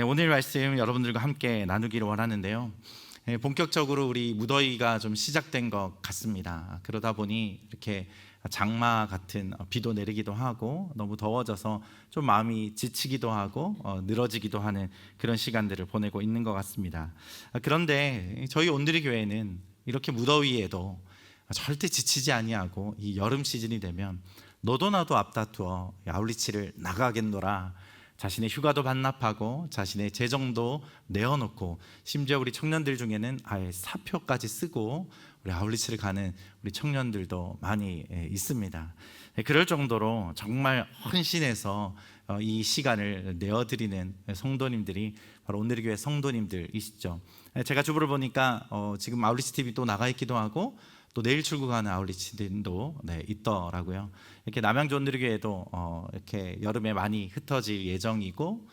오늘 말씀 여러분들과 함께 나누기를 원하는데요. 본격적으로 우리 무더위가 좀 시작된 것 같습니다. 그러다 보니 이렇게 장마 같은 비도 내리기도 하고 너무 더워져서 좀 마음이 지치기도 하고 늘어지기도 하는 그런 시간들을 보내고 있는 것 같습니다. 그런데 저희 온누리 교회는 이렇게 무더위에도 절대 지치지 아니하고 이 여름 시즌이 되면 너도 나도 앞다투어 아울리치를 나가겠노라, 자신의 휴가도 반납하고 자신의 재정도 내어놓고 심지어 우리 청년들 중에는 아예 사표까지 쓰고 우리 아울리치를 가는 우리 청년들도 많이 있습니다. 그럴 정도로 정말 헌신해서 이 시간을 내어드리는 성도님들이 바로 온누리 교회 성도님들이시죠. 제가 주부를 보니까 지금 아울리치 TV 또 나가 있기도 하고 또 내일 출국하는 아울리치들도 있더라고요. 이렇게 남양주 온누리교회도 이렇게 여름에 많이 흩어질 예정이고,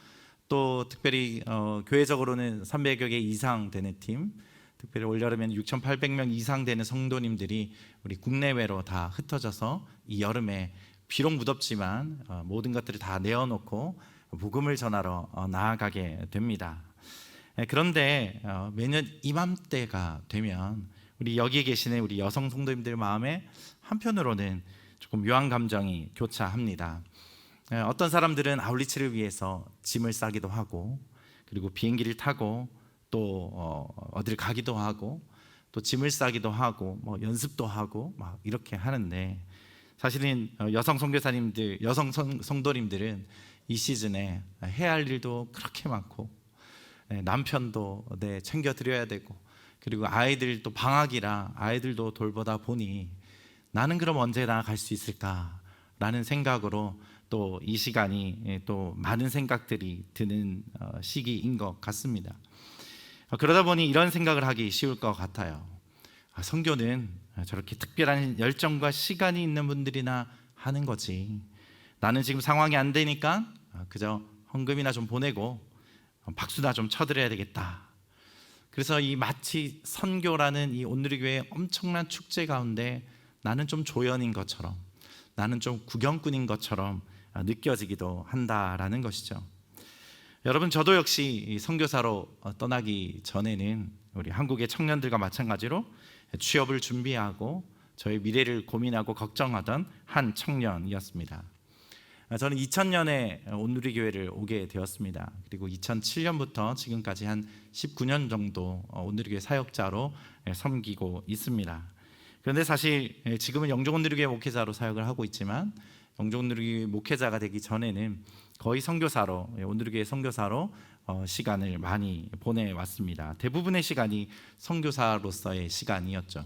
또 특별히 교회적으로는 300여 개 이상 되는 팀, 특별히 올여름에는 6,800명 이상 되는 성도님들이 우리 국내외로 다 흩어져서 이 여름에 비록 무덥지만 모든 것들을 다 내어놓고 복음을 전하러 나아가게 됩니다. 그런데 매년 이맘때가 되면 우리 여기에 계시는 우리 여성 성도님들 마음에 한편으로는 조금 묘한 감정이 교차합니다. 어떤 사람들은 아울리치를 위해서 짐을 싸기도 하고, 그리고 비행기를 타고 또 어딜 가기도 하고, 또 짐을 싸기도 하고 뭐 연습도 하고 막 이렇게 하는데, 사실은 여성 선교사님들, 여성 성도님들은 이 시즌에 해야 할 일도 그렇게 많고, 남편도 챙겨 드려야 되고, 그리고 아이들 또 방학이라 아이들도 돌보다 보니 나는 그럼 언제 나갈 수 있을까라는 생각으로 또 이 시간이 또 많은 생각들이 드는 시기인 것 같습니다. 그러다 보니 이런 생각을 하기 쉬울 것 같아요. 선교는 저렇게 특별한 열정과 시간이 있는 분들이나 하는 거지, 나는 지금 상황이 안 되니까 그저 헌금이나 좀 보내고 박수나 좀 쳐드려야 되겠다. 그래서 이 마치 선교라는 이 온누리교회의 엄청난 축제 가운데 나는 좀 조연인 것처럼, 나는 좀 구경꾼인 것처럼 느껴지기도 한다라는 것이죠. 여러분, 저도 역시 선교사로 떠나기 전에는 우리 한국의 청년들과 마찬가지로 취업을 준비하고 저의 미래를 고민하고 걱정하던 한 청년이었습니다. 저는 2000년에 온누리 교회를 오게 되었습니다. 그리고 2007년부터 지금까지 한 19년 정도 온누리 교회 사역자로 섬기고 있습니다. 그런데 사실 지금은 영종 온누리 교회 목회자로 사역을 하고 있지만, 영종 온누리 교회 목회자가 되기 전에는 거의 선교사로, 온누리 교회 선교사로 시간을 많이 보내왔습니다. 대부분의 시간이 선교사로서의 시간이었죠.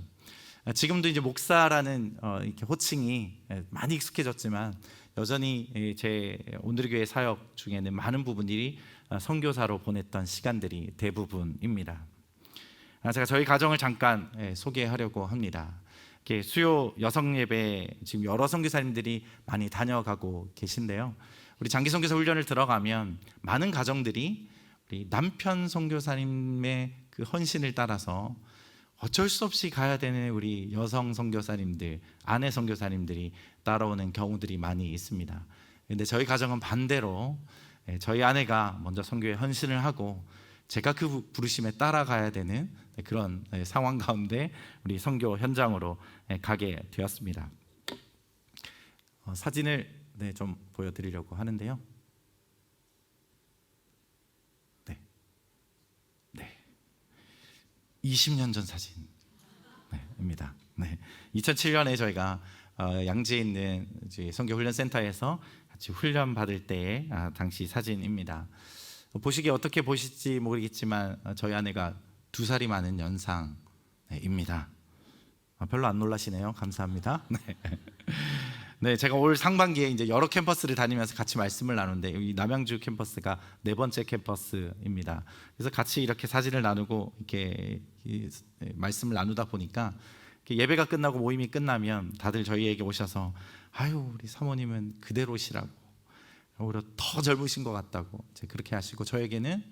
지금도 이제 목사라는 이렇게 호칭이 많이 익숙해졌지만, 여전히 제 온누리 교회 사역 중에는 많은 부분들이 선교사로 보냈던 시간들이 대부분입니다. 제가 저희 가정을 잠깐 소개하려고 합니다. 수요 여성 예배 지금 여러 선교사님들이 많이 다녀가고 계신데요. 우리 장기 선교사 훈련을 들어가면 많은 가정들이 우리 남편 선교사님의 그 헌신을 따라서 어쩔 수 없이 가야 되는 우리 여성 선교사님들, 아내 선교사님들이 따라오는 경우들이 많이 있습니다. 그런데 저희 가정은 반대로 저희 아내가 먼저 선교에 헌신을 하고 제가 그 부르심에 따라가야 되는 그런 상황 가운데 우리 선교 현장으로 가게 되었습니다. 사진을 좀 보여드리려고 하는데요. 20년 전 사진입니다. 2007년에 저희가 양지에 있는 선교훈련센터에서 같이 훈련 받을 때의 당시 사진입니다. 보시기에 어떻게 보실지 모르겠지만 저희 아내가 2살이 많은 연상입니다. 별로 안 놀라시네요. 감사합니다. 제가 올 상반기에 이제 여러 캠퍼스를 다니면서 같이 말씀을 나누는데, 여기 남양주 캠퍼스가 4번째 캠퍼스입니다. 그래서 같이 이렇게 사진을 나누고 이렇게 말씀을 나누다 보니까 예배가 끝나고 모임이 끝나면 다들 저희에게 오셔서 아유, 우리 사모님은 그대로시라고, 오히려 더 젊으신 것 같다고 그렇게 하시고, 저에게는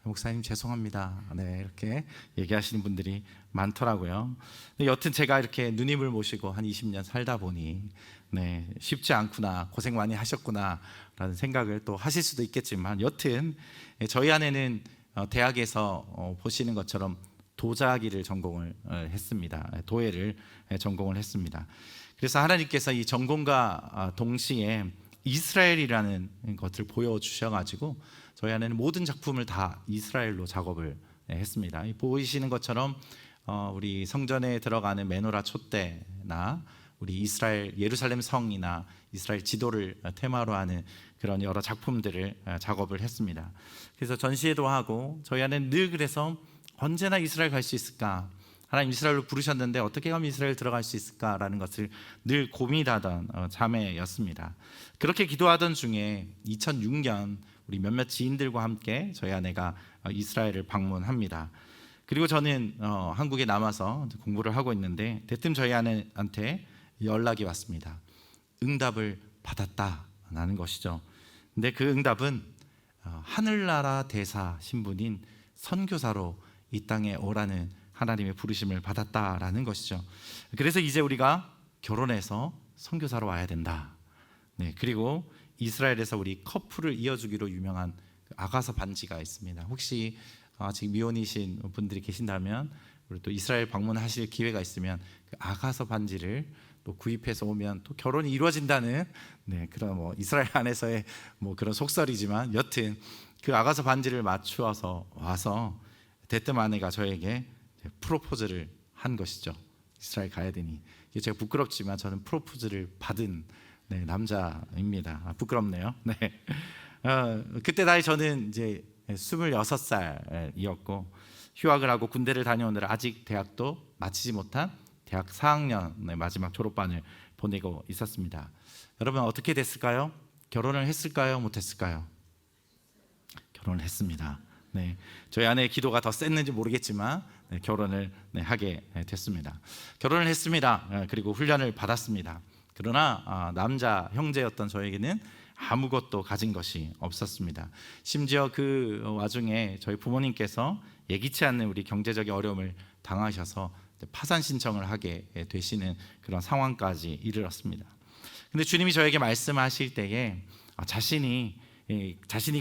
목사님 죄송합니다. 네, 이렇게 얘기하시는 분들이 많더라고요. 근데 여튼 제가 이렇게 누님을 모시고 한 20년 살다 보니 쉽지 않구나, 고생 많이 하셨구나 라는 생각을 또 하실 수도 있겠지만, 여튼 저희 아내는 대학에서 보시는 것처럼 도자기를 전공을 했습니다. 도예를 전공을 했습니다. 그래서 하나님께서 이 전공과 동시에 이스라엘이라는 것을 보여주셔가지고 저희 아내는 모든 작품을 다 이스라엘로 작업을 했습니다. 보이시는 것처럼 우리 성전에 들어가는 메노라 촛대나 우리 이스라엘 예루살렘 성이나 이스라엘 지도를 테마로 하는 그런 여러 작품들을 작업을 했습니다. 그래서 전시회도 하고, 저희 아내는 늘 그래서 언제나 이스라엘 갈 수 있을까, 하나님 이스라엘로 부르셨는데 어떻게 하면 이스라엘 들어갈 수 있을까라는 것을 늘 고민하던 자매였습니다. 그렇게 기도하던 중에 2006년 우리 몇몇 지인들과 함께 저희 아내가 이스라엘을 방문합니다. 그리고 저는 한국에 남아서 공부를 하고 있는데 대뜸 저희 아내한테 연락이 왔습니다. 응답을 받았다라는 것이죠. 근데 그 응답은 하늘나라 대사 신분인 선교사로 이 땅에 오라는 하나님의 부르심을 받았다라는 것이죠. 그래서 이제 우리가 결혼해서 선교사로 와야 된다. 그리고 이스라엘에서 우리 커플을 이어주기로 유명한 아가서 반지가 있습니다. 혹시 지금 미혼이신 분들이 계신다면, 우리 또 이스라엘 방문하실 기회가 있으면 그 아가서 반지를 또 구입해서 오면 또 결혼이 이루어진다는 그런 이스라엘 안에서의 그런 속설이지만, 여튼 그 아가서 반지를 맞추어서 와서 대뜸 아내가 저에게 프로포즈를 한 것이죠. 이스라엘 가야 되니. 제가 부끄럽지만 저는 프로포즈를 받은 남자입니다. 부끄럽네요. 그때 나이 저는 이제 26살이었고 휴학을 하고 군대를 다녀오느라 아직 대학도 마치지 못한 대학 4학년 마지막 졸업반을 보내고 있었습니다. 여러분 어떻게 됐을까요? 결혼을 했을까요? 못했을까요? 결혼을 했습니다. 저희 아내의 기도가 더 셌는지 모르겠지만 결혼을 하게 됐습니다. 결혼을 했습니다. 그리고 훈련을 받았습니다. 그러나 남자 형제였던 저에게는 아무것도 가진 것이 없었습니다. 심지어 그 와중에 저희 부모님께서 예기치 않는 우리 경제적인 어려움을 당하셔서 파산 신청을 하게 되시는 그런 상황까지 이르렀습니다. 근데 주님이 저에게 말씀하실 때에 자신이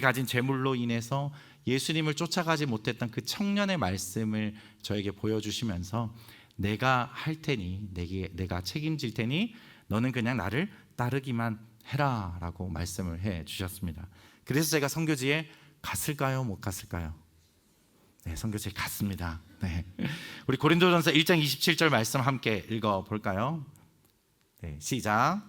가진 재물로 인해서 예수님을 쫓아가지 못했던 그 청년의 말씀을 저에게 보여주시면서 내가 할 테니, 내가 책임질 테니 너는 그냥 나를 따르기만 해라 라고 말씀을 해 주셨습니다. 그래서 제가 선교지에 갔을까요? 못 갔을까요? 선교지에 갔습니다. 우리 고린도전서 1장 27절 말씀 함께 읽어볼까요? 시작.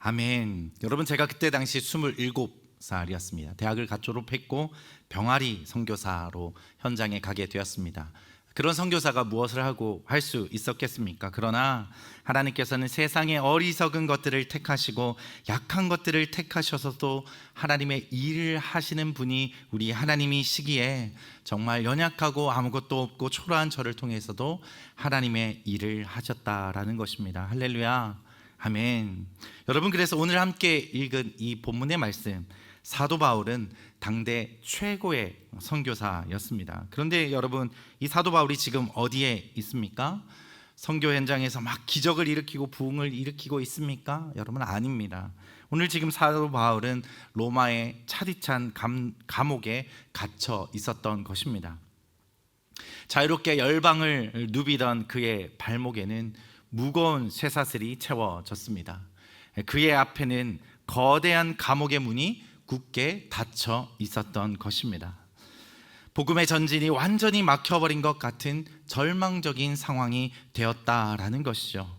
아멘. 여러분 제가 그때 당시 27살이었습니다. 대학을 갓 졸업했고 병아리 선교사로 현장에 가게 되었습니다. 그런 선교사가 무엇을 하고 할 수 있었겠습니까? 그러나 하나님께서는 세상의 어리석은 것들을 택하시고 약한 것들을 택하셔서도 하나님의 일을 하시는 분이 우리 하나님이시기에 정말 연약하고 아무것도 없고 초라한 저를 통해서도 하나님의 일을 하셨다라는 것입니다. 할렐루야. 아멘. 여러분 그래서 오늘 함께 읽은 이 본문의 말씀, 사도 바울은 당대 최고의 선교사였습니다. 그런데 여러분 이 사도 바울이 지금 어디에 있습니까? 선교 현장에서 막 기적을 일으키고 부흥을 일으키고 있습니까? 여러분 아닙니다. 오늘 지금 사도 바울은 로마의 차디찬 감옥에 갇혀 있었던 것입니다. 자유롭게 열방을 누비던 그의 발목에는 무거운 쇠사슬이 채워졌습니다. 그의 앞에는 거대한 감옥의 문이 굳게 닫혀 있었던 것입니다. 복음의 전진이 완전히 막혀버린 것 같은 절망적인 상황이 되었다라는 것이죠.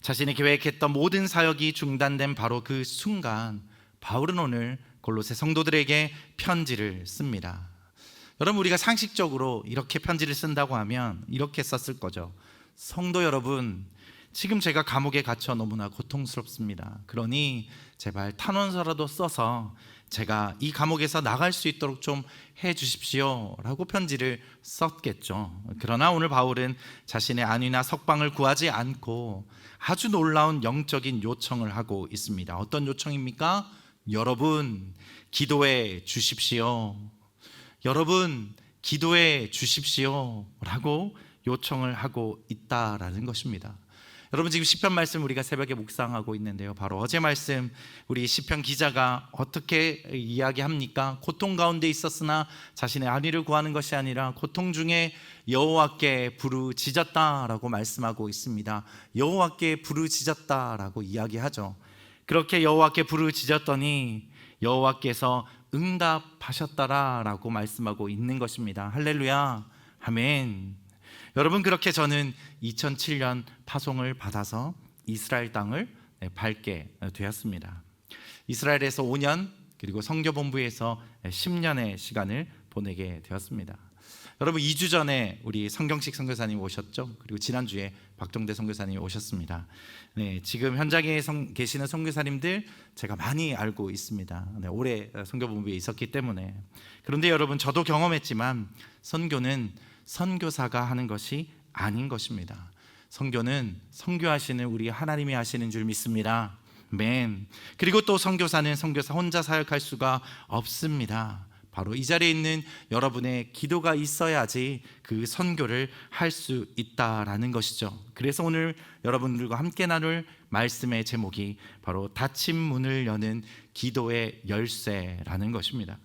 자신이 계획했던 모든 사역이 중단된 바로 그 순간 바울은 오늘 골로새 성도들에게 편지를 씁니다. 여러분 우리가 상식적으로 이렇게 편지를 쓴다고 하면 이렇게 썼을 거죠. 성도 여러분, 지금 제가 감옥에 갇혀 너무나 고통스럽습니다. 그러니 제발 탄원서라도 써서 제가 이 감옥에서 나갈 수 있도록 좀 해주십시오 라고 편지를 썼겠죠. 그러나 오늘 바울은 자신의 안위나 석방을 구하지 않고 아주 놀라운 영적인 요청을 하고 있습니다. 어떤 요청입니까? 여러분 기도해 주십시오. 여러분 기도해 주십시오 라고 요청을 하고 있다라는 것입니다. 여러분 지금 시편 말씀 우리가 새벽에 묵상하고 있는데요, 바로 어제 말씀 우리 시편 기자가 어떻게 이야기합니까? 고통 가운데 있었으나 자신의 안위를 구하는 것이 아니라 고통 중에 여호와께 부르짖었다라고 말씀하고 있습니다. 여호와께 부르짖었다라고 이야기하죠. 그렇게 여호와께 부르짖었더니 여호와께서 응답하셨다라고 말씀하고 있는 것입니다. 할렐루야, 아멘. 여러분 그렇게 저는 2007년 파송을 받아서 이스라엘 땅을 밟게 되었습니다. 이스라엘에서 5년 그리고 선교본부에서 10년의 시간을 보내게 되었습니다. 여러분 2주 전에 우리 성경식 선교사님 오셨죠? 그리고 지난주에 박종대 선교사님이 오셨습니다. 네, 지금 현장에 계시는 선교사님들 제가 많이 알고 있습니다. 네, 오래 선교본부에 있었기 때문에. 그런데 여러분 저도 경험했지만 선교는 선교사가 하는 것이 아닌 것입니다. 선교는 선교하시는 우리 하나님이 하시는 줄 믿습니다. 아멘. 그리고 또 선교사는 선교사 혼자 사역할 수가 없습니다. 바로 이 자리에 있는 여러분의 기도가 있어야지 그 선교를 할 수 있다라는 것이죠. 그래서 오늘 여러분들과 함께 나눌 말씀의 제목이 바로 닫힌 문을 여는 기도의 열쇠라는 것입니다.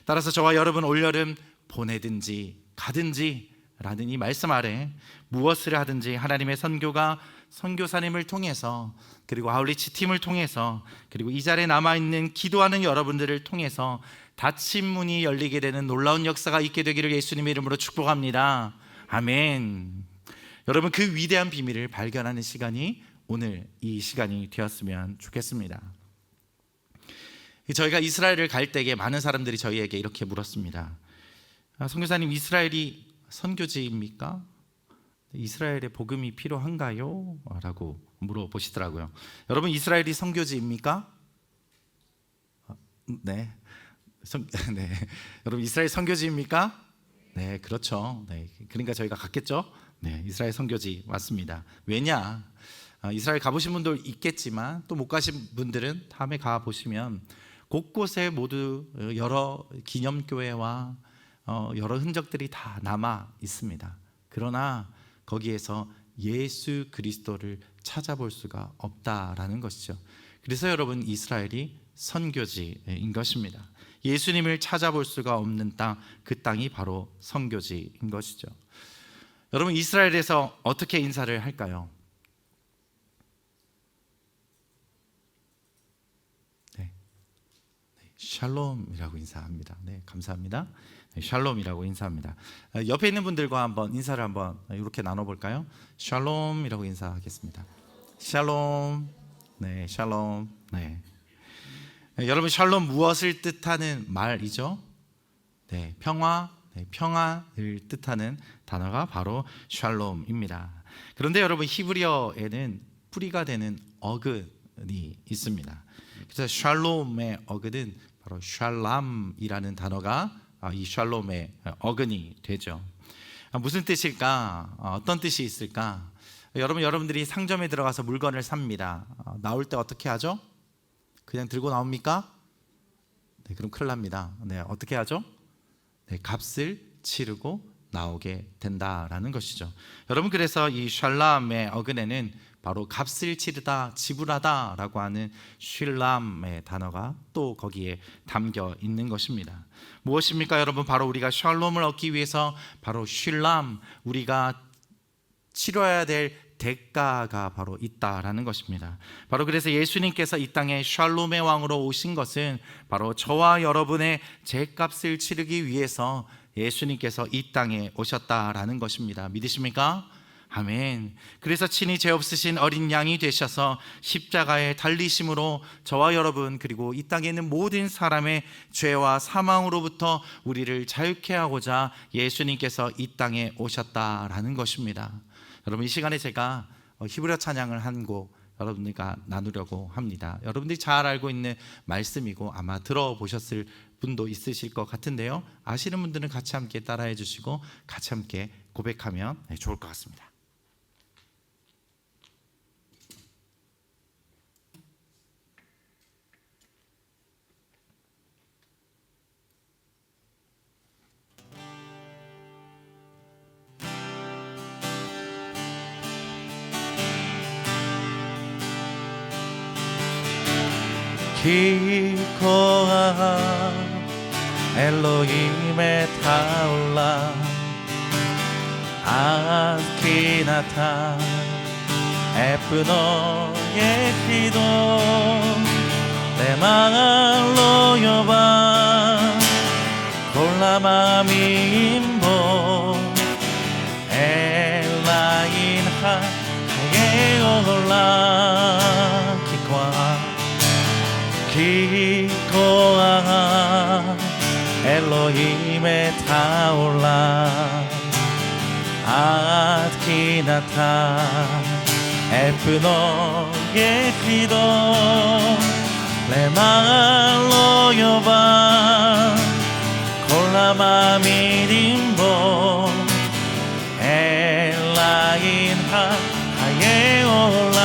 따라서 저와 여러분 올여름 보내든지 가든지 라는 이 말씀 아래 무엇을 하든지 하나님의 선교가 선교사님을 통해서 그리고 아울리치 팀을 통해서 그리고 이 자리에 남아있는 기도하는 여러분들을 통해서 닫힌 문이 열리게 되는 놀라운 역사가 있게 되기를 예수님의 이름으로 축복합니다. 아멘. 여러분 그 위대한 비밀을 발견하는 시간이 오늘 이 시간이 되었으면 좋겠습니다. 저희가 이스라엘을 갈 때에 많은 사람들이 저희에게 이렇게 물었습니다. 선교사님, 이스라엘이 선교지입니까? 이스라엘의 복음이 필요한가요? 라고 물어보시더라고요. 여러분 이스라엘이 선교지입니까? 네. 네. 여러분 이스라엘 선교지입니까? 네, 그렇죠. 네. 그러니까 저희가 갔겠죠? 네, 이스라엘 선교지 맞습니다. 왜냐? 이스라엘 가보신 분들 있겠지만 또 못 가신 분들은 다음에 가보시면 곳곳에 모두 여러 기념교회와 여러 흔적들이 다 남아 있습니다. 그러나 거기에서 예수 그리스도를 찾아볼 수가 없다라는 것이죠. 그래서 여러분 이스라엘이 선교지인 것입니다. 예수님을 찾아볼 수가 없는 땅, 그 땅이 바로 선교지인 것이죠. 여러분 이스라엘에서 어떻게 인사를 할까요? 네. 샬롬이라고 인사합니다. 네, 감사합니다. 샬롬이라고 인사합니다. 옆에 있는 분들과 한번 인사를 한번 이렇게 나눠볼까요? 샬롬이라고 인사하겠습니다. 샬롬. 네, 샬롬. 네. 여러분 샬롬 무엇을 뜻하는 말이죠? 네, 평화. 네, 평화를 뜻하는 단어가 바로 샬롬입니다. 그런데 여러분 히브리어에는 뿌리가 되는 어근이 있습니다. 그래서 샬롬의 어근은 바로 샬람이라는 단어가 이 샬롬의 어근이 되죠. 무슨 뜻일까? 어떤 뜻이 있을까? 여러분들이 상점에 들어가서 물건을 삽니다. 나올 때 어떻게 하죠? 그냥 들고 나옵니까? 네, 그럼 큰일 납니다. 네, 어떻게 하죠? 네, 값을 치르고 나오게 된다라는 것이죠. 여러분 그래서 이 샬람의 어근에는 바로 값을 치르다, 지불하다라고 하는 쉴람의 단어가 또 거기에 담겨 있는 것입니다. 무엇입니까 여러분? 바로 우리가 샬롬을 얻기 위해서 바로 쉴람, 우리가 치러야 될 대가가 바로 있다라는 것입니다. 바로 그래서 예수님께서 이 땅에 샬롬의 왕으로 오신 것은 바로 저와 여러분의 죄값을 치르기 위해서 예수님께서 이 땅에 오셨다라는 것입니다. 믿으십니까? 아멘. 그래서 친히 죄 없으신 어린 양이 되셔서 십자가에 달리심으로 저와 여러분 그리고 이 땅에 있는 모든 사람의 죄와 사망으로부터 우리를 자유케 하고자 예수님께서 이 땅에 오셨다라는 것입니다. 여러분 이 시간에 제가 히브리어 찬양을 한 곡 여러분들과 나누려고 합니다. 여러분들이 잘 알고 있는 말씀이고 아마 들어보셨을 분도 있으실 것 같은데요. 아시는 분들은 같이 함께 따라해 주시고 같이 함께 고백하면 좋을 것 같습니다. 기꺼아 엘로힘의 타올라 아키나타 에프노의 기도 레말로 여바 콜라마미임보 엘라인하 하예올라 기꺼아 엘로힘의 타올라 아키나타 에프노의 기도 레말로 여바 콜라마미림보 엘라인하 하예올라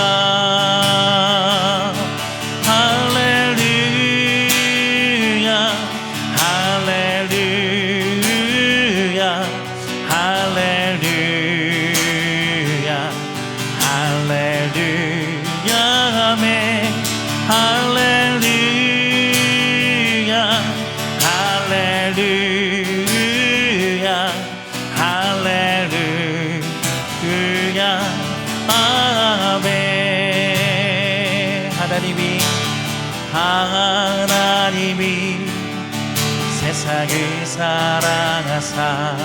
하나님이 세상을 사랑하사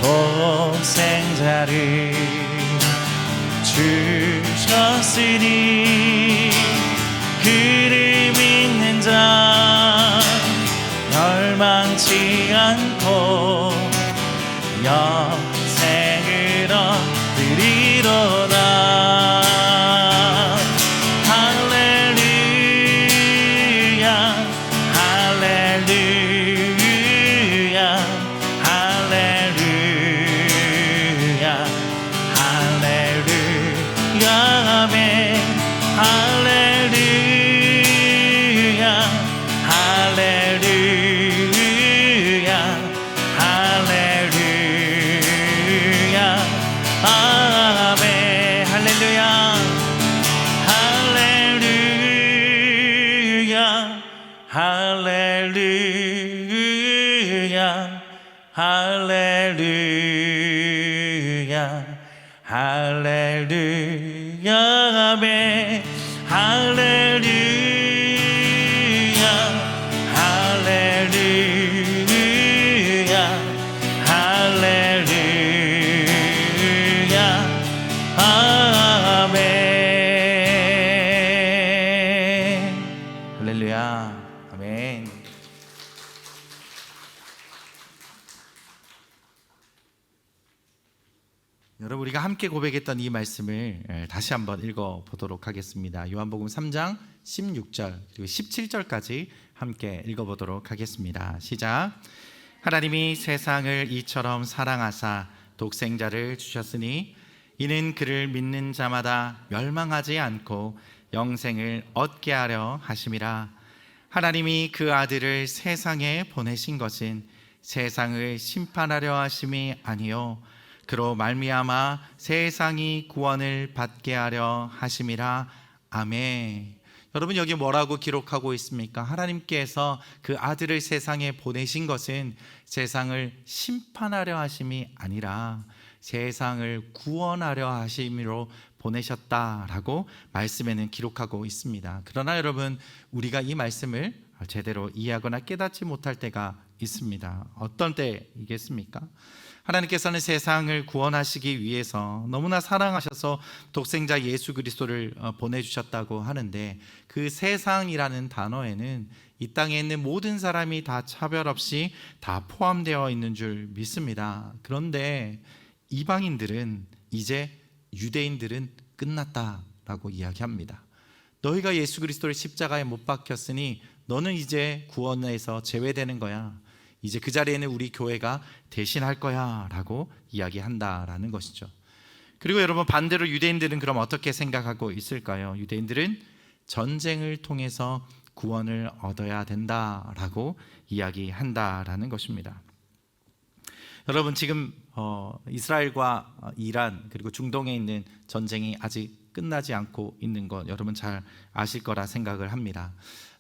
독생자를 주셨으니 그를 믿는 자 멸망치 않고 영생을 얻으리로다. 할렐루야 할렐루야 아멘 할렐루야 할렐루야 할렐루야 아멘 할렐루야 아멘. 여러분, 우리가 함께 고백했던 이 말씀을 다시 한번 읽어보도록 하겠습니다. 요한복음 3장 16절 그리고 17절까지 함께 읽어보도록 하겠습니다. 시작. 하나님이 세상을 이처럼 사랑하사 독생자를 주셨으니 이는 그를 믿는 자마다 멸망하지 않고 영생을 얻게 하려 하심이라. 하나님이 그 아들을 세상에 보내신 것은 세상을 심판하려 하심이 아니요 그로 말미암아 세상이 구원을 받게 하려 하심이라. 아멘. 여러분, 여기 뭐라고 기록하고 있습니까? 하나님께서 그 아들을 세상에 보내신 것은 세상을 심판하려 하심이 아니라 세상을 구원하려 하심으로 보내셨다라고 말씀에는 기록하고 있습니다. 그러나 여러분, 우리가 이 말씀을 제대로 이해하거나 깨닫지 못할 때가 있습니다. 어떤 때이겠습니까? 하나님께서는 세상을 구원하시기 위해서 너무나 사랑하셔서 독생자 예수 그리스도를 보내주셨다고 하는데, 그 세상이라는 단어에는 이 땅에 있는 모든 사람이 다 차별 없이 다 포함되어 있는 줄 믿습니다. 그런데 이방인들은 이제 유대인들은 끝났다 라고 이야기합니다. 너희가 예수 그리스도를 십자가에 못 박혔으니 너는 이제 구원에서 제외되는 거야. 이제 그 자리에는 우리 교회가 대신할 거야 라고 이야기한다라는 것이죠. 그리고 여러분, 반대로 유대인들은 그럼 어떻게 생각하고 있을까요? 유대인들은 전쟁을 통해서 구원을 얻어야 된다라고 이야기한다라는 것입니다. 여러분, 지금 이스라엘과 이란 그리고 중동에 있는 전쟁이 아직 끝나지 않고 있는 것 여러분 잘 아실 거라 생각을 합니다.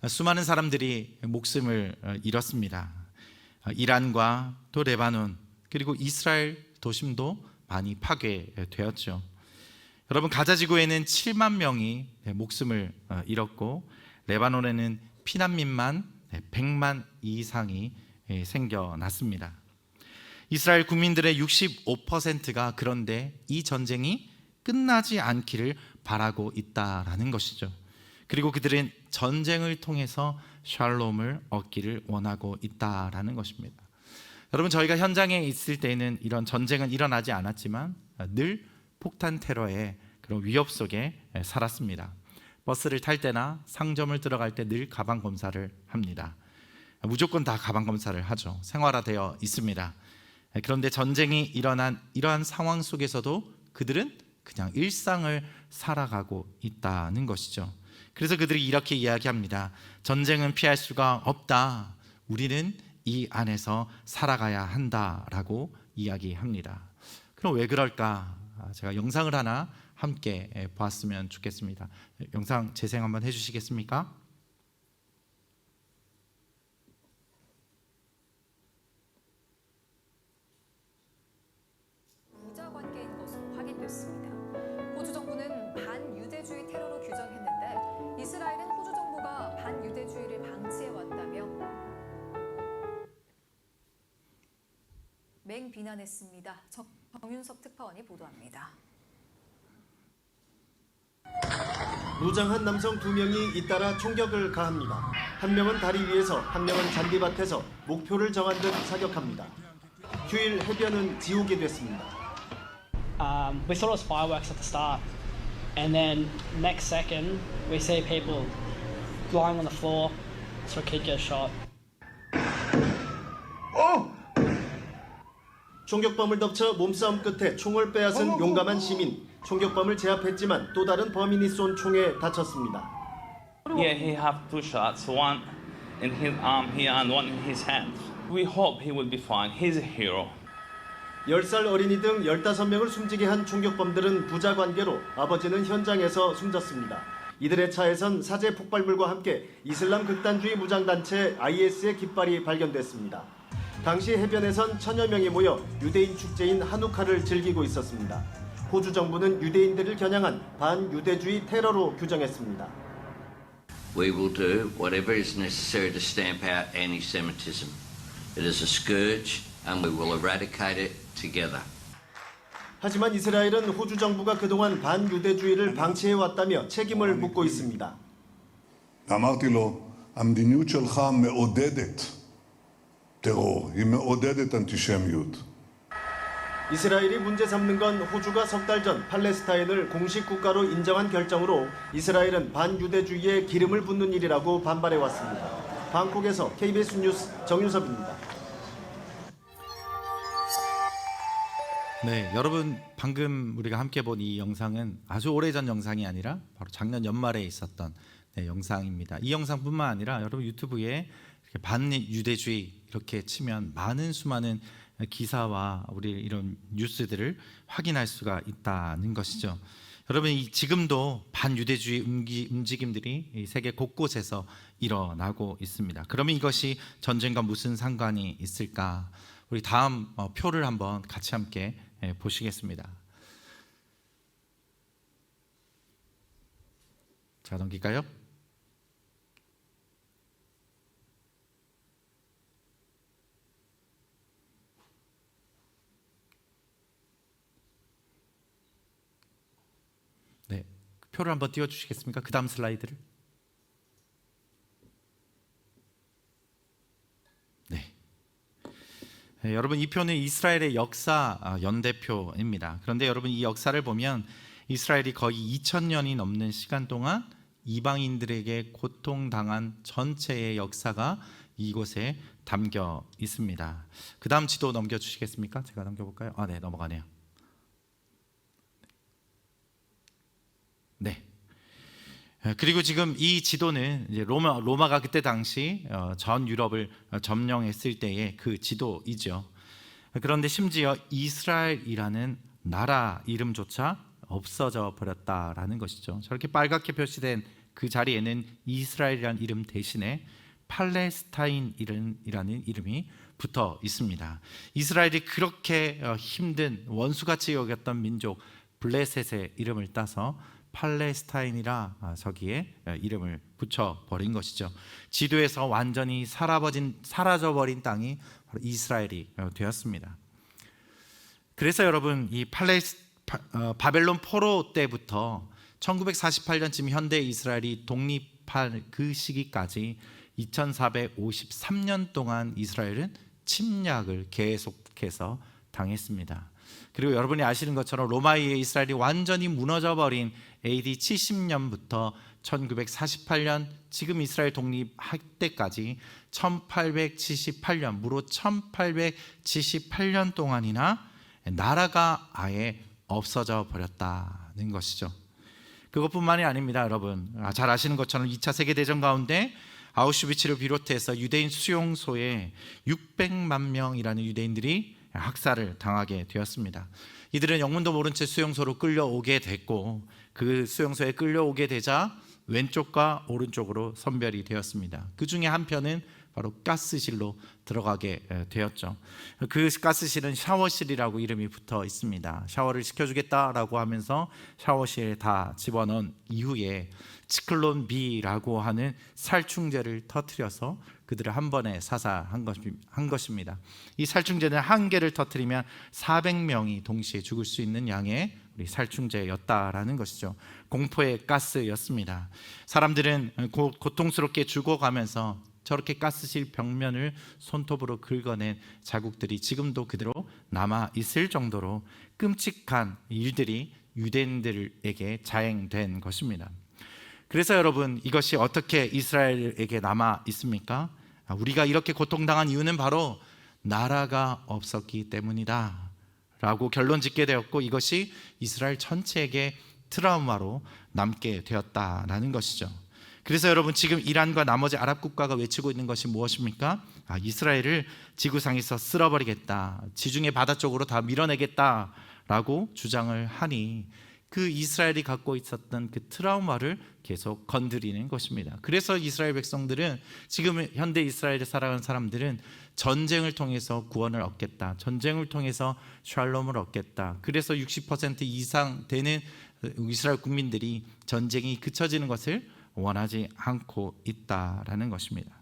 수많은 사람들이 목숨을 잃었습니다. 이란과 또 레바논 그리고 이스라엘 도심도 많이 파괴되었죠. 여러분, 가자 지구에는 7만 명이 목숨을 잃었고 레바논에는 피난민만 100만 이상이 생겨났습니다. 이스라엘 국민들의 65%가 그런데 이 전쟁이 끝나지 않기를 바라고 있다라는 것이죠. 그리고 그들은 전쟁을 통해서 샬롬을 얻기를 원하고 있다라는 것입니다. 여러분, 저희가 현장에 있을 때는 이런 전쟁은 일어나지 않았지만 늘 폭탄 테러의 그런 위협 속에 살았습니다. 버스를 탈 때나 상점을 들어갈 때 늘 가방 검사를 합니다. 무조건 다 가방 검사를 하죠. 생활화되어 있습니다. 그런데 전쟁이 일어난 이러한 상황 속에서도 그들은 그냥 일상을 살아가고 있다는 것이죠. 그래서 그들이 이렇게 이야기합니다. 전쟁은 피할 수가 없다. 우리는 이 안에서 살아가야 한다라고 이야기합니다. 그럼 왜 그럴까? 제가 영상을 하나 함께 보았으면 좋겠습니다. 영상 재생 한번 해주시겠습니까? 부자 관계인 것으로 확인됐습니다. 호주 정부는 반유대주의 테러로 규정했는데 이스라엘은 호주 정부가 반유대주의를 방치해 왔다며 맹비난했습니다. 정윤석 특파원이 보도합니다. 무장한 남성 2명이 잇따라 총격을 가합니다. 한 명은 다리 위에서, 한 명은 잔디밭에서 목표를 정한 듯 사격합니다. 휴일 해변은 지우게 됐습니다. We thought it was fireworks at the start, and then next second we see people lying on the floor, so a kid gets shot. 총격범을 덮쳐 몸싸움 끝에 총을 빼앗은 용감한 시민. 총격범을 제압했지만 또 다른 범인이 쏜 총에 다쳤습니다. Yeah, he had 2 shots, one in his arm here and one in his hand. We hope he will be fine. He's a hero. 10살 어린이 등 15명을 숨지게 한 총격범들은 부자 관계로 아버지는 현장에서 숨졌습니다. 이들의 차에선 사제 폭발물과 함께 이슬람 극단주의 무장단체 IS의 깃발이 발견됐습니다. 당시 해변에선 천여 명이 모여 유대인 축제인 하누카를 즐기고 있었습니다. 호주 정부는 유대인들을 겨냥한 반유대주의 테러로 규정했습니다. We will do whatever is necessary to stamp out anti-Semitism. It is a scourge and we will eradicate it together. 하지만 이스라엘은 호주 정부가 그동안 반유대주의를 방치해왔다며 책임을 묻고 있습니다. אמרתי לו, המדיניות שלך מעודדת טרור, היא מעודדת אנטישמיות. 이스라엘이 문제 삼는 건 호주가 석 달 전 팔레스타인을 공식 국가로 인정한 결정으로 이스라엘은 반유대주의에 기름을 붓는 일이라고 반발해왔습니다. 방콕에서 KBS 뉴스 정유섭입니다. 네, 여러분, 방금 우리가 함께 본 이 영상은 아주 오래전 영상이 아니라 바로 작년 연말에 있었던 영상입니다. 이 영상뿐만 아니라 여러분 유튜브에 이렇게 반유대주의 이렇게 치면 많은 수많은 기사와 우리 이런 뉴스들을 확인할 수가 있다는 것이죠. 여러분, 지금도 반유대주의 움직임들이 세계 곳곳에서 일어나고 있습니다. 그러면 이것이 전쟁과 무슨 상관이 있을까? 우리 다음 표를 한번 같이 함께 보시겠습니다. 자, 넘길까요? 네, 표를 한번 띄워주시겠습니까? 그 다음 슬라이드를. 네. 여러분, 이 표는 이스라엘의 역사 연대표입니다. 그런데 여러분, 이 역사를 보면 이스라엘이 거의 2000년이 넘는 시간 동안 이방인들에게 고통당한 전체의 역사가 이곳에 담겨 있습니다. 그 다음 지도 넘겨주시겠습니까? 제가 넘겨볼까요? 네, 넘어가네요. 네. 그리고 지금 이 지도는 이제 로마가 그때 당시 전 유럽을 점령했을 때의 그 지도이죠. 그런데 심지어 이스라엘이라는 나라 이름조차 없어져 버렸다라는 것이죠. 저렇게 빨갛게 표시된 그 자리에는 이스라엘이라는 이름 대신에 팔레스타인이라는 이름이 붙어 있습니다. 이스라엘이 그렇게 힘든 원수같이 여겼던 민족 블레셋의 이름을 따서 팔레스타인이라 저기에 이름을 붙여버린 것이죠. 지도에서 완전히 사라져버린 땅이 바로 이스라엘이 되었습니다. 그래서 여러분 이 바벨론 포로 때부터 1948년쯤 현대 이스라엘이 독립한 그 시기까지 2453년 동안 이스라엘은 침략을 계속해서 당했습니다. 그리고 여러분이 아시는 것처럼 로마에 의해 이스라엘이 완전히 무너져버린 AD 70년부터 1948년 지금 이스라엘 독립할 때까지 1878년 무려 1878년 동안이나 나라가 아예 없어져 버렸다는 것이죠. 그것뿐만이 아닙니다. 여러분 잘 아시는 것처럼 2차 세계대전 가운데 아우슈비츠를 비롯해서 유대인 수용소에 600만 명이라는 유대인들이 학살을 당하게 되었습니다. 이들은 영문도 모른 채 수용소로 끌려오게 됐고 그 수용소에 끌려오게 되자 왼쪽과 오른쪽으로 선별이 되었습니다. 그 중에 한 편은 바로 가스실로 들어가게 되었죠. 그 가스실은 샤워실이라고 이름이 붙어 있습니다. 샤워를 시켜주겠다라고 하면서 샤워실에 다 집어넣은 이후에 치클론 B라고 하는 살충제를 터뜨려서 그들을 한 번에 사살한 것입니다. 이 살충제는 한 개를 터뜨리면 400명이 동시에 죽을 수 있는 양의 우리 살충제였다라는 것이죠. 공포의 가스였습니다. 사람들은 고통스럽게 죽어가면서 저렇게 가스실 벽면을 손톱으로 긁어낸 자국들이 지금도 그대로 남아 있을 정도로 끔찍한 일들이 유대인들에게 자행된 것입니다. 그래서 여러분 이것이 어떻게 이스라엘에게 남아 있습니까? 우리가 이렇게 고통당한 이유는 바로 나라가 없었기 때문이다 라고 결론 짓게 되었고 이것이 이스라엘 전체에게 트라우마로 남게 되었다라는 것이죠. 그래서 여러분 지금 이란과 나머지 아랍 국가가 외치고 있는 것이 무엇입니까? 이스라엘을 지구상에서 쓸어버리겠다, 지중해 바다 쪽으로 다 밀어내겠다라고 주장을 하니 그 이스라엘이 갖고 있었던 그 트라우마를 계속 건드리는 것입니다. 그래서 이스라엘 백성들은 지금 현대 이스라엘에 살아가는 사람들은 전쟁을 통해서 구원을 얻겠다, 전쟁을 통해서 샬롬을 얻겠다. 그래서 60% 이상 되는 이스라엘 국민들이 전쟁이 그쳐지는 것을 원하지 않고 있다라는 것입니다.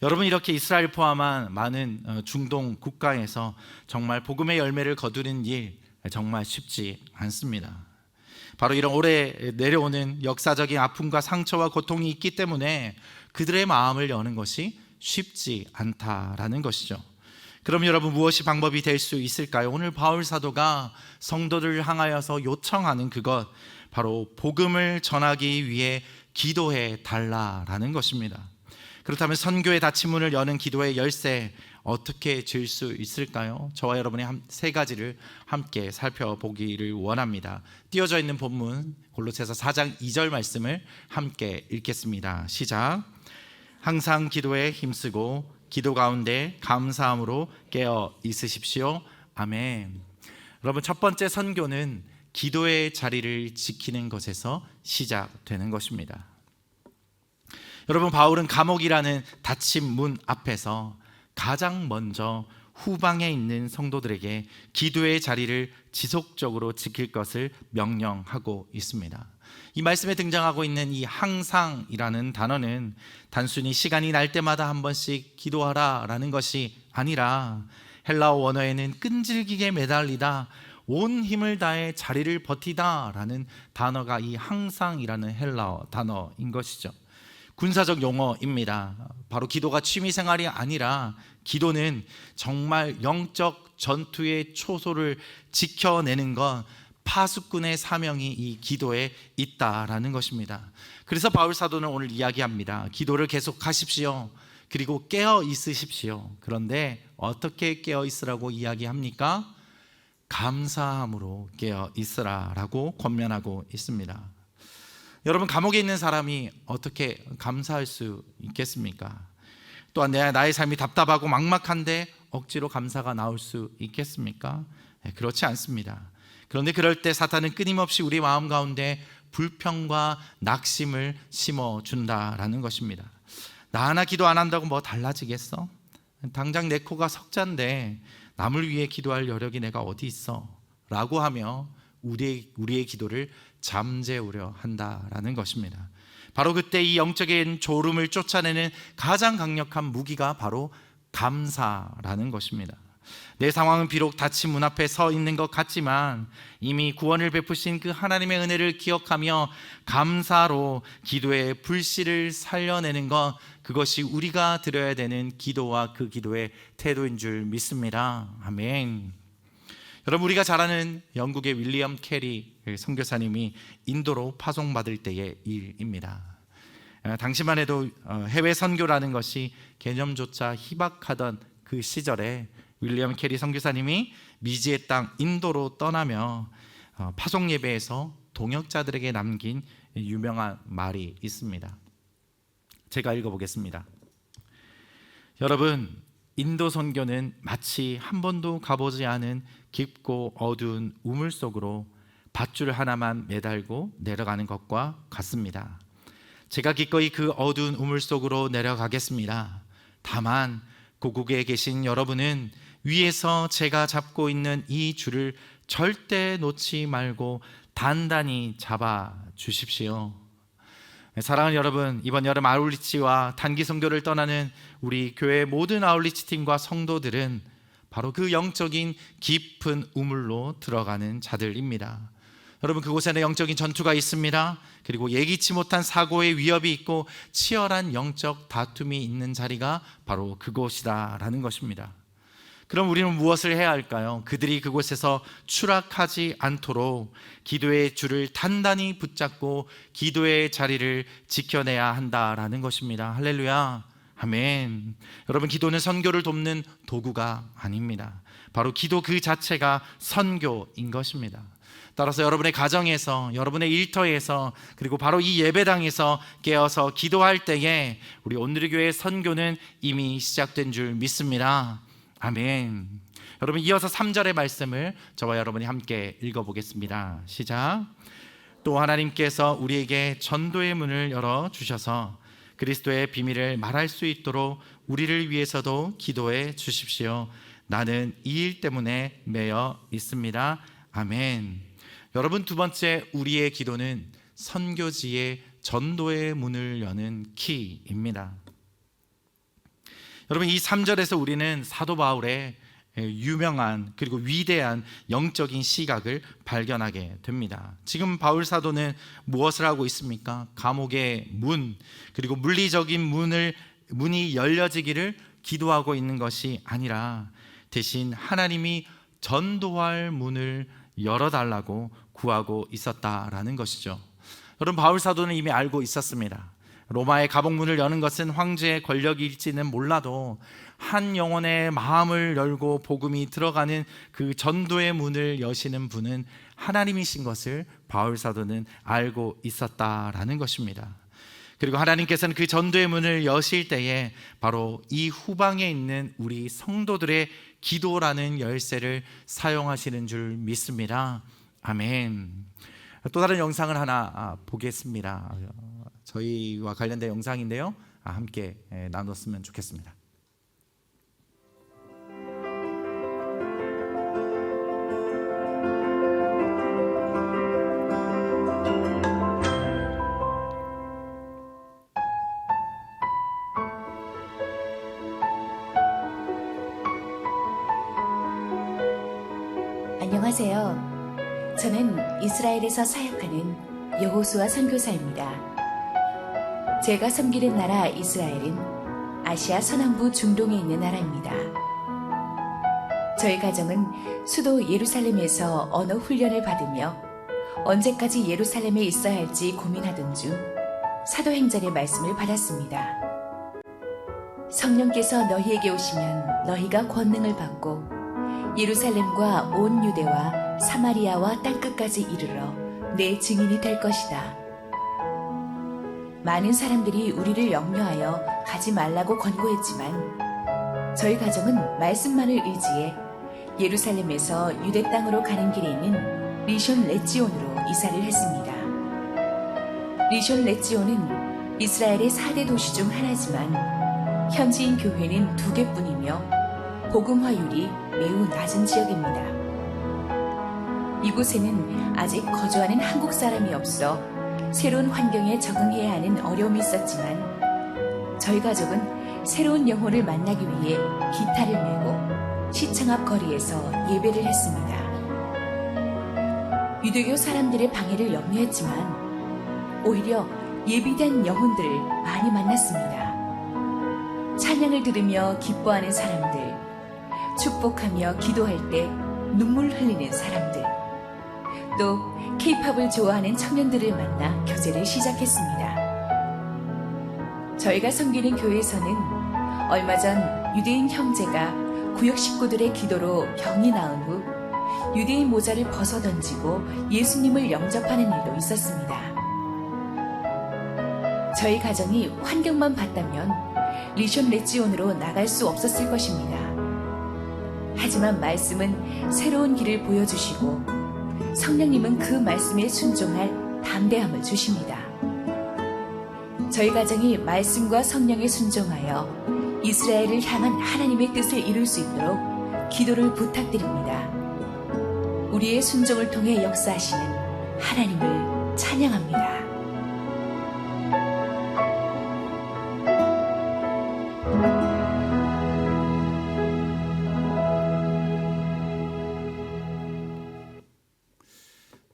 여러분 이렇게 이스라엘 포함한 많은 중동 국가에서 정말 복음의 열매를 거두는 일 정말 쉽지 않습니다. 바로 이런 오래 내려오는 역사적인 아픔과 상처와 고통이 있기 때문에 그들의 마음을 여는 것이 쉽지 않다라는 것이죠. 그럼 여러분 무엇이 방법이 될 수 있을까요? 오늘 바울 사도가 성도들을 향하여서 요청하는 그것 바로 복음을 전하기 위해 기도해 달라라는 것입니다. 그렇다면 선교의 닫힌 문을 여는 기도의 열쇠 어떻게 질 수 있을까요? 저와 여러분이 세 가지를 함께 살펴보기를 원합니다. 띄어져 있는 본문 골로새서 4장 2절 말씀을 함께 읽겠습니다. 시작. 항상 기도에 힘쓰고 기도 가운데 감사함으로 깨어 있으십시오. 아멘. 여러분 첫 번째 선교는 기도의 자리를 지키는 것에서 시작되는 것입니다. 여러분 바울은 감옥이라는 닫힌 문 앞에서 가장 먼저 후방에 있는 성도들에게 기도의 자리를 지속적으로 지킬 것을 명령하고 있습니다. 이 말씀에 등장하고 있는 이 항상이라는 단어는 단순히 시간이 날 때마다 한 번씩 기도하라 라는 것이 아니라 헬라어 원어에는 끈질기게 매달리다, 온 힘을 다해 자리를 버티다 라는 단어가 이 항상이라는 헬라어 단어인 것이죠. 군사적 용어입니다. 바로 기도가 취미생활이 아니라 기도는 정말 영적 전투의 초소를 지켜내는 것, 파수꾼의 사명이 이 기도에 있다라는 것입니다. 그래서 바울 사도는 오늘 이야기합니다. 기도를 계속하십시오. 그리고 깨어 있으십시오. 그런데 어떻게 깨어 있으라고 이야기합니까? 감사함으로 깨어 있으라라고 권면하고 있습니다. 여러분, 감옥에 있는 사람이 어떻게 감사할 수 있겠습니까? 또한 나의 삶이 답답하고 막막한데 억지로 감사가 나올 수 있겠습니까? 그렇지 않습니다. 그런데 그럴 때 사탄은 끊임없이 우리 마음 가운데 불평과 낙심을 심어준다라는 것입니다. 나 하나 기도 안 한다고 뭐 달라지겠어? 당장 내 코가 석잔데 남을 위해 기도할 여력이 내가 어디 있어? 라고 하며 우리의 기도를 잠재우려 한다라는 것입니다. 바로 그때 이 영적인 졸음을 쫓아내는 가장 강력한 무기가 바로 감사라는 것입니다. 내 상황은 비록 닫힌 문 앞에 서 있는 것 같지만 이미 구원을 베푸신 그 하나님의 은혜를 기억하며 감사로 기도의 불씨를 살려내는 것, 그것이 우리가 드려야 되는 기도와 그 기도의 태도인 줄 믿습니다. 아멘. 여러분, 우리가 잘 아는 영국의 윌리엄 캐리 선교사님이 인도로 파송받을 때의 일입니다. 당시만 해도 해외 선교라는 것이 개념조차 희박하던 그 시절에 윌리엄 캐리 선교사님이 미지의 땅 인도로 떠나며 파송 예배에서 동역자들에게 남긴 유명한 말이 있습니다. 제가 읽어보겠습니다. 여러분, 인도 선교는 마치 한 번도 가보지 않은 깊고 어두운 우물 속으로 밧줄 하나만 매달고 내려가는 것과 같습니다. 제가 기꺼이 그 어두운 우물 속으로 내려가겠습니다. 다만 고국에 계신 여러분은 위에서 제가 잡고 있는 이 줄을 절대 놓지 말고 단단히 잡아 주십시오. 사랑하는 여러분, 이번 여름 아울리치와 단기 선교를 떠나는 우리 교회 모든 아울리치 팀과 성도들은 바로 그 영적인 깊은 우물로 들어가는 자들입니다. 여러분, 그곳에는 영적인 전투가 있습니다. 그리고 예기치 못한 사고의 위협이 있고 치열한 영적 다툼이 있는 자리가 바로 그곳이다라는 것입니다. 그럼 우리는 무엇을 해야 할까요? 그들이 그곳에서 추락하지 않도록 기도의 줄을 단단히 붙잡고 기도의 자리를 지켜내야 한다라는 것입니다. 할렐루야, 아멘. 여러분, 기도는 선교를 돕는 도구가 아닙니다. 바로 기도 그 자체가 선교인 것입니다. 따라서 여러분의 가정에서, 여러분의 일터에서, 그리고 바로 이 예배당에서 깨어서 기도할 때에 우리 온누리 교회의 선교는 이미 시작된 줄 믿습니다. 아멘. 여러분, 이어서 3절의 말씀을 저와 여러분이 함께 읽어보겠습니다. 시작. 또 하나님께서 우리에게 전도의 문을 열어주셔서 그리스도의 비밀을 말할 수 있도록 우리를 위해서도 기도해 주십시오. 나는 이 일 때문에 매여 있습니다. 아멘. 여러분, 두 번째 우리의 기도는 선교지의 전도의 문을 여는 키입니다. 여러분, 이 3절에서 우리는 사도 바울의 유명한 그리고 위대한 영적인 시각을 발견하게 됩니다. 지금 바울 사도는 무엇을 하고 있습니까? 감옥의 문, 그리고 물리적인 문이 열려지기를 기도하고 있는 것이 아니라 대신 하나님이 전도할 문을 열어달라고 구하고 있었다라는 것이죠. 여러분, 바울 사도는 이미 알고 있었습니다. 로마의 감옥문을 여는 것은 황제의 권력일지는 몰라도 한 영혼의 마음을 열고 복음이 들어가는 그 전도의 문을 여시는 분은 하나님이신 것을 바울 사도는 알고 있었다라는 것입니다. 그리고 하나님께서는 그 전도의 문을 여실 때에 바로 이 후방에 있는 우리 성도들의 기도라는 열쇠를 사용하시는 줄 믿습니다. 아멘. 또 다른 영상을 하나 보겠습니다. 저희와 관련된 영상인데요, 함께 나눴으면 좋겠습니다. 안녕하세요. 저는 이스라엘에서 사역하는 여호수아 선교사입니다. 제가 섬기는 나라 이스라엘은 아시아 서남부 중동에 있는 나라입니다. 저희 가정은 수도 예루살렘에서 언어 훈련을 받으며 언제까지 예루살렘에 있어야 할지 고민하던 중 사도행전의 말씀을 받았습니다. 성령께서 너희에게 오시면 너희가 권능을 받고 예루살렘과 온 유대와 사마리아와 땅끝까지 이르러 내 증인이 될 것이다. 많은 사람들이 우리를 염려하여 가지 말라고 권고했지만 저희 가정은 말씀만을 의지해 예루살렘에서 유대 땅으로 가는 길에 있는 리숀 레지온으로 이사를 했습니다. 리숀 레지온은 이스라엘의 4대 도시 중 하나지만 현지인 교회는 2개뿐이며 복음화율이 매우 낮은 지역입니다. 이곳에는 아직 거주하는 한국 사람이 없어 새로운 환경에 적응해야 하는 어려움이 있었지만 저희 가족은 새로운 영혼을 만나기 위해 기타를 메고 시청 앞 거리에서 예배를 했습니다. 유대교 사람들의 방해를 염려했지만 오히려 예비된 영혼들을 많이 만났습니다. 찬양을 들으며 기뻐하는 사람들, 축복하며 기도할 때 눈물 흘리는 사람들, 또 K-팝을 좋아하는 청년들을 만나 교제를 시작했습니다. 저희가 섬기는 교회에서는 얼마 전 유대인 형제가 구역 식구들의 기도로 병이 나은 후 유대인 모자를 벗어 던지고 예수님을 영접하는 일도 있었습니다. 저희 가정이 환경만 봤다면 리숀 레지온으로 나갈 수 없었을 것입니다. 하지만 말씀은 새로운 길을 보여주시고 성령님은 그 말씀에 순종할 담대함을 주십니다. 저희 가정이 말씀과 성령에 순종하여 이스라엘을 향한 하나님의 뜻을 이룰 수 있도록 기도를 부탁드립니다. 우리의 순종을 통해 역사하시는 하나님을 찬양합니다.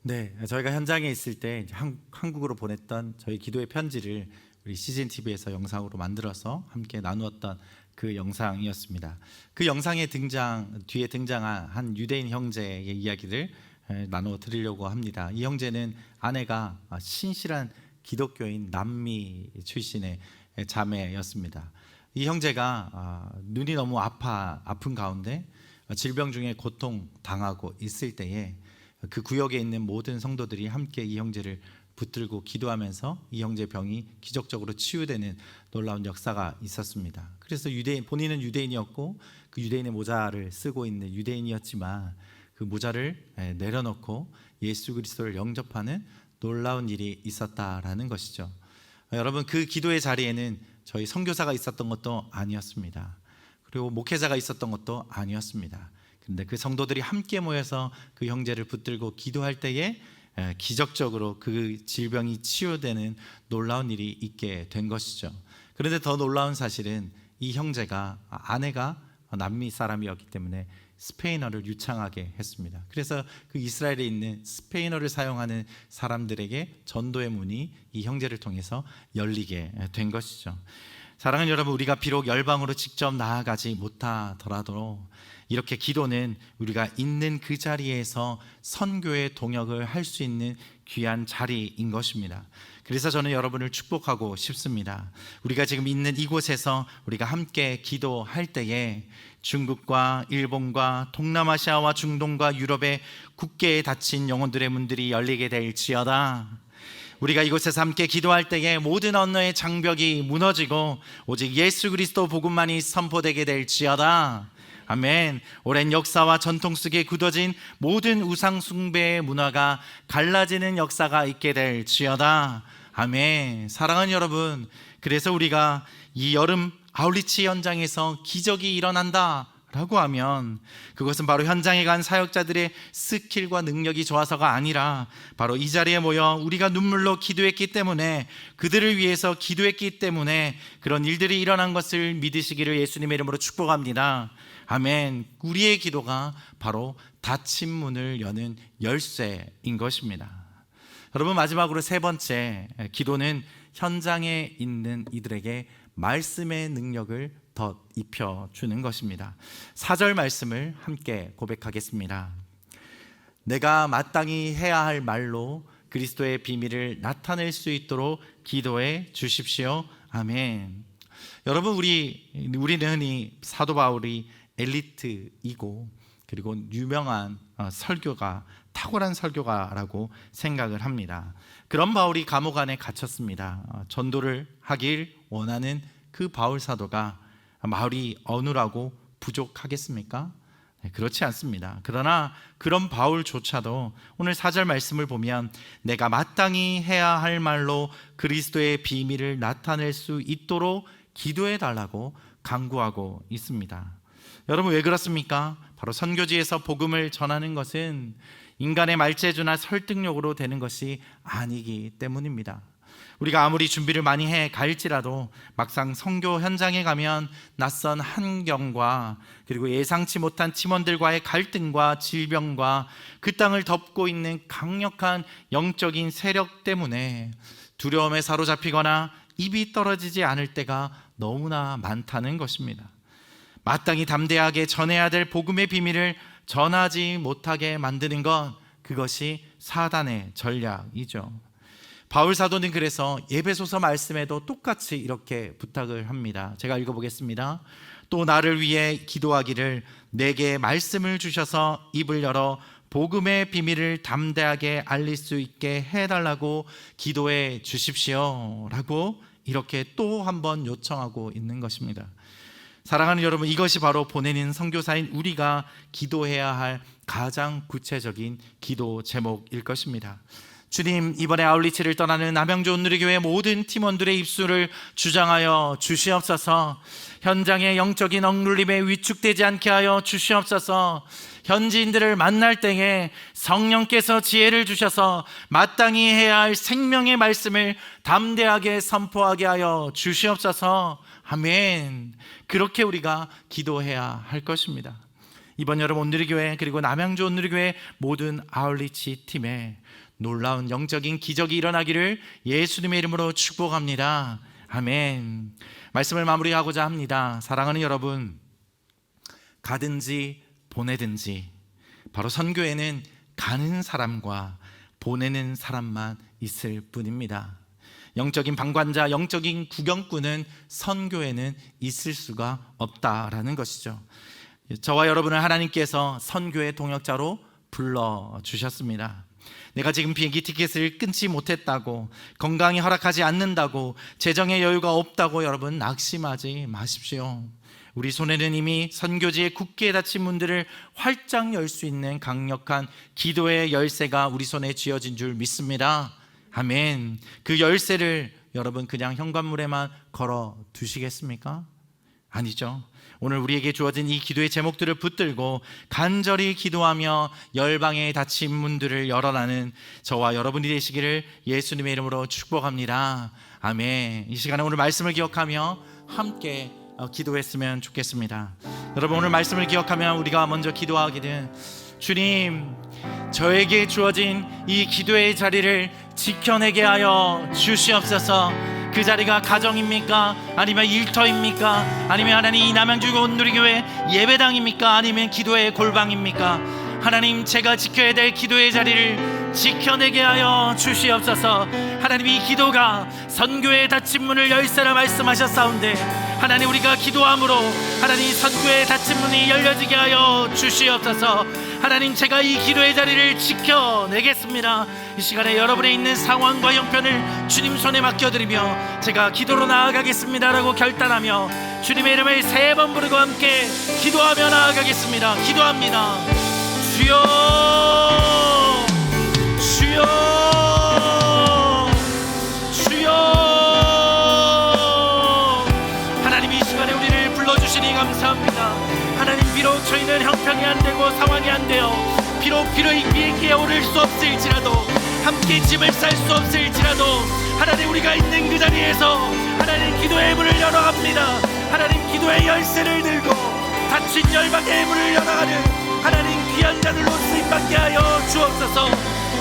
네, 저희가 현장에 있을 때 한국으로 보냈던 저희 기도의 편지를 우리 CGN TV에서 영상으로 만들어서 함께 나누었던 그 영상이었습니다. 그 영상에 뒤에 등장한 한 유대인 형제의 이야기를 나누어 드리려고 합니다. 이 형제는 아내가 신실한 기독교인 남미 출신의 자매였습니다. 이 형제가 눈이 너무 아픈 가운데 질병 중에 고통 당하고 있을 때에 그 구역에 있는 모든 성도들이 함께 이 형제를 붙들고 기도하면서 이 형제 병이 기적적으로 치유되는 놀라운 역사가 있었습니다. 그래서 본인은 유대인이었고 그 유대인의 모자를 쓰고 있는 유대인이었지만 그 모자를 내려놓고 예수 그리스도를 영접하는 놀라운 일이 있었다라는 것이죠. 여러분, 그 기도의 자리에는 저희 선교사가 있었던 것도 아니었습니다. 그리고 목회자가 있었던 것도 아니었습니다. 근데 그 성도들이 함께 모여서 그 형제를 붙들고 기도할 때에 기적적으로 그 질병이 치유되는 놀라운 일이 있게 된 것이죠. 그런데 더 놀라운 사실은 이 형제가 아내가 남미 사람이었기 때문에 스페인어를 유창하게 했습니다. 그래서 그 이스라엘에 있는 스페인어를 사용하는 사람들에게 전도의 문이 이 형제를 통해서 열리게 된 것이죠. 사랑하는 여러분, 우리가 비록 열방으로 직접 나아가지 못하더라도 이렇게 기도는 우리가 있는 그 자리에서 선교의 동역을 할 수 있는 귀한 자리인 것입니다. 그래서 저는 여러분을 축복하고 싶습니다. 우리가 지금 있는 이곳에서 우리가 함께 기도할 때에 중국과 일본과 동남아시아와 중동과 유럽의 굳게 닫힌 영혼들의 문들이 열리게 될지어다. 우리가 이곳에서 함께 기도할 때에 모든 언어의 장벽이 무너지고 오직 예수 그리스도 복음만이 선포되게 될지어다. 아멘. 오랜 역사와 전통 속에 굳어진 모든 우상 숭배의 문화가 갈라지는 역사가 있게 될지어다. 아멘. 사랑하는 여러분, 그래서 우리가 이 여름 아울리치 현장에서 기적이 일어난다 라고 하면 그것은 바로 현장에 간 사역자들의 스킬과 능력이 좋아서가 아니라 바로 이 자리에 모여 우리가 눈물로 기도했기 때문에, 그들을 위해서 기도했기 때문에 그런 일들이 일어난 것을 믿으시기를 예수님의 이름으로 축복합니다. 아멘. 우리의 기도가 바로 닫힌 문을 여는 열쇠인 것입니다. 여러분, 마지막으로 세 번째, 기도는 현장에 있는 이들에게 말씀의 능력을 덧 입혀주는 것입니다. 4절 말씀을 함께 고백하겠습니다. 내가 마땅히 해야 할 말로 그리스도의 비밀을 나타낼 수 있도록 기도해 주십시오. 아멘. 여러분, 우리는 흔히 사도 바울이 엘리트이고 그리고 유명한 설교가, 탁월한 설교가라고 생각을 합니다. 그런 바울이 감옥 안에 갇혔습니다. 전도를 하길 원하는 그 바울 사도가 바울이 어눌하고 부족하겠습니까? 네, 그렇지 않습니다. 그러나 그런 바울조차도 오늘 4절 말씀을 보면 내가 마땅히 해야 할 말로 그리스도의 비밀을 나타낼 수 있도록 기도해 달라고 간구하고 있습니다. 여러분, 왜 그렇습니까? 바로 선교지에서 복음을 전하는 것은 인간의 말재주나 설득력으로 되는 것이 아니기 때문입니다. 우리가 아무리 준비를 많이 해 갈지라도 막상 선교 현장에 가면 낯선 환경과 그리고 예상치 못한 팀원들과의 갈등과 질병과 그 땅을 덮고 있는 강력한 영적인 세력 때문에 두려움에 사로잡히거나 입이 떨어지지 않을 때가 너무나 많다는 것입니다. 마땅히 담대하게 전해야 될 복음의 비밀을 전하지 못하게 만드는 것, 그것이 사단의 전략이죠. 바울 사도는 그래서 에베소서 말씀에도 똑같이 이렇게 부탁을 합니다. 제가 읽어보겠습니다. 또 나를 위해 기도하기를 내게 말씀을 주셔서 입을 열어 복음의 비밀을 담대하게 알릴 수 있게 해달라고 기도해 주십시오 라고 이렇게 또 한 번 요청하고 있는 것입니다. 사랑하는 여러분, 이것이 바로 보내는 선교사인 우리가 기도해야 할 가장 구체적인 기도 제목일 것입니다. 주님, 이번에 아울리치를 떠나는 남양주 온누리교회 모든 팀원들의 입술을 주장하여 주시옵소서. 현장의 영적인 억눌림에 위축되지 않게 하여 주시옵소서. 현지인들을 만날 때에 성령께서 지혜를 주셔서 마땅히 해야 할 생명의 말씀을 담대하게 선포하게 하여 주시옵소서. 아멘. 그렇게 우리가 기도해야 할 것입니다. 이번 여름 온누리교회 그리고 남양주 온누리교회 모든 아울리치 팀에 놀라운 영적인 기적이 일어나기를 예수님의 이름으로 축복합니다. 아멘. 말씀을 마무리하고자 합니다. 사랑하는 여러분, 가든지 보내든지 바로 선교에는 가는 사람과 보내는 사람만 있을 뿐입니다. 영적인 방관자, 영적인 구경꾼은 선교에는 있을 수가 없다라는 것이죠. 저와 여러분을 하나님께서 선교의 동역자로 불러주셨습니다. 내가 지금 비행기 티켓을 끊지 못했다고, 건강이 허락하지 않는다고, 재정의 여유가 없다고 여러분 낙심하지 마십시오. 우리 손에는 이미 선교지의 굳게 닫힌 문들을 활짝 열 수 있는 강력한 기도의 열쇠가 우리 손에 쥐어진 줄 믿습니다. 아멘. 그 열쇠를 여러분 그냥 현관문에만 걸어 두시겠습니까? 아니죠. 오늘 우리에게 주어진 이 기도의 제목들을 붙들고 간절히 기도하며 열방에 닫힌 문들을 열어나는 저와 여러분이 되시기를 예수님의 이름으로 축복합니다. 아멘. 이 시간에 오늘 말씀을 기억하며 함께 기도했으면 좋겠습니다. 여러분, 오늘 말씀을 기억하며 우리가 먼저 기도하기는 주님, 저에게 주어진 이 기도의 자리를 지켜내게 하여 주시옵소서. 그 자리가 가정입니까? 아니면 일터입니까? 아니면 하나님 이 남양주 온누리교회 예배당입니까? 아니면 기도의 골방입니까? 하나님, 제가 지켜야 될 기도의 자리를 지켜내게 하여 주시옵소서. 하나님, 이 기도가 선교의 닫힌 문을 열쇠라 말씀하셨사온데 하나님, 우리가 기도함으로 하나님 선교의 닫힌 문이 열려지게 하여 주시옵소서. 하나님, 제가 이 기도의 자리를 지켜내겠습니다. 이 시간에 여러분의 있는 상황과 형편을 주님 손에 맡겨드리며 제가 기도로 나아가겠습니다 라고 결단하며 주님의 이름을 3번 부르고 함께 기도하며 나아가겠습니다. 기도합니다. 주여, 주여, 주여. 하나님, 이 시간에 우리를 불러주시니 감사합니다. 하나님, 비록 저희는 형편이 안 되고 상황이 안 돼요, 비록 이 비행기에 오를 수 없을지라도, 함께 짐을 쌀 수 없을지라도 하나님, 우리가 있는 그 자리에서 하나님 기도의 문을 열어갑니다. 하나님, 기도의 열쇠를 들고 닫힌 열방의 문을 열어가는 하나님 귀한 자들로 쓰임받게 하여 주옵소서.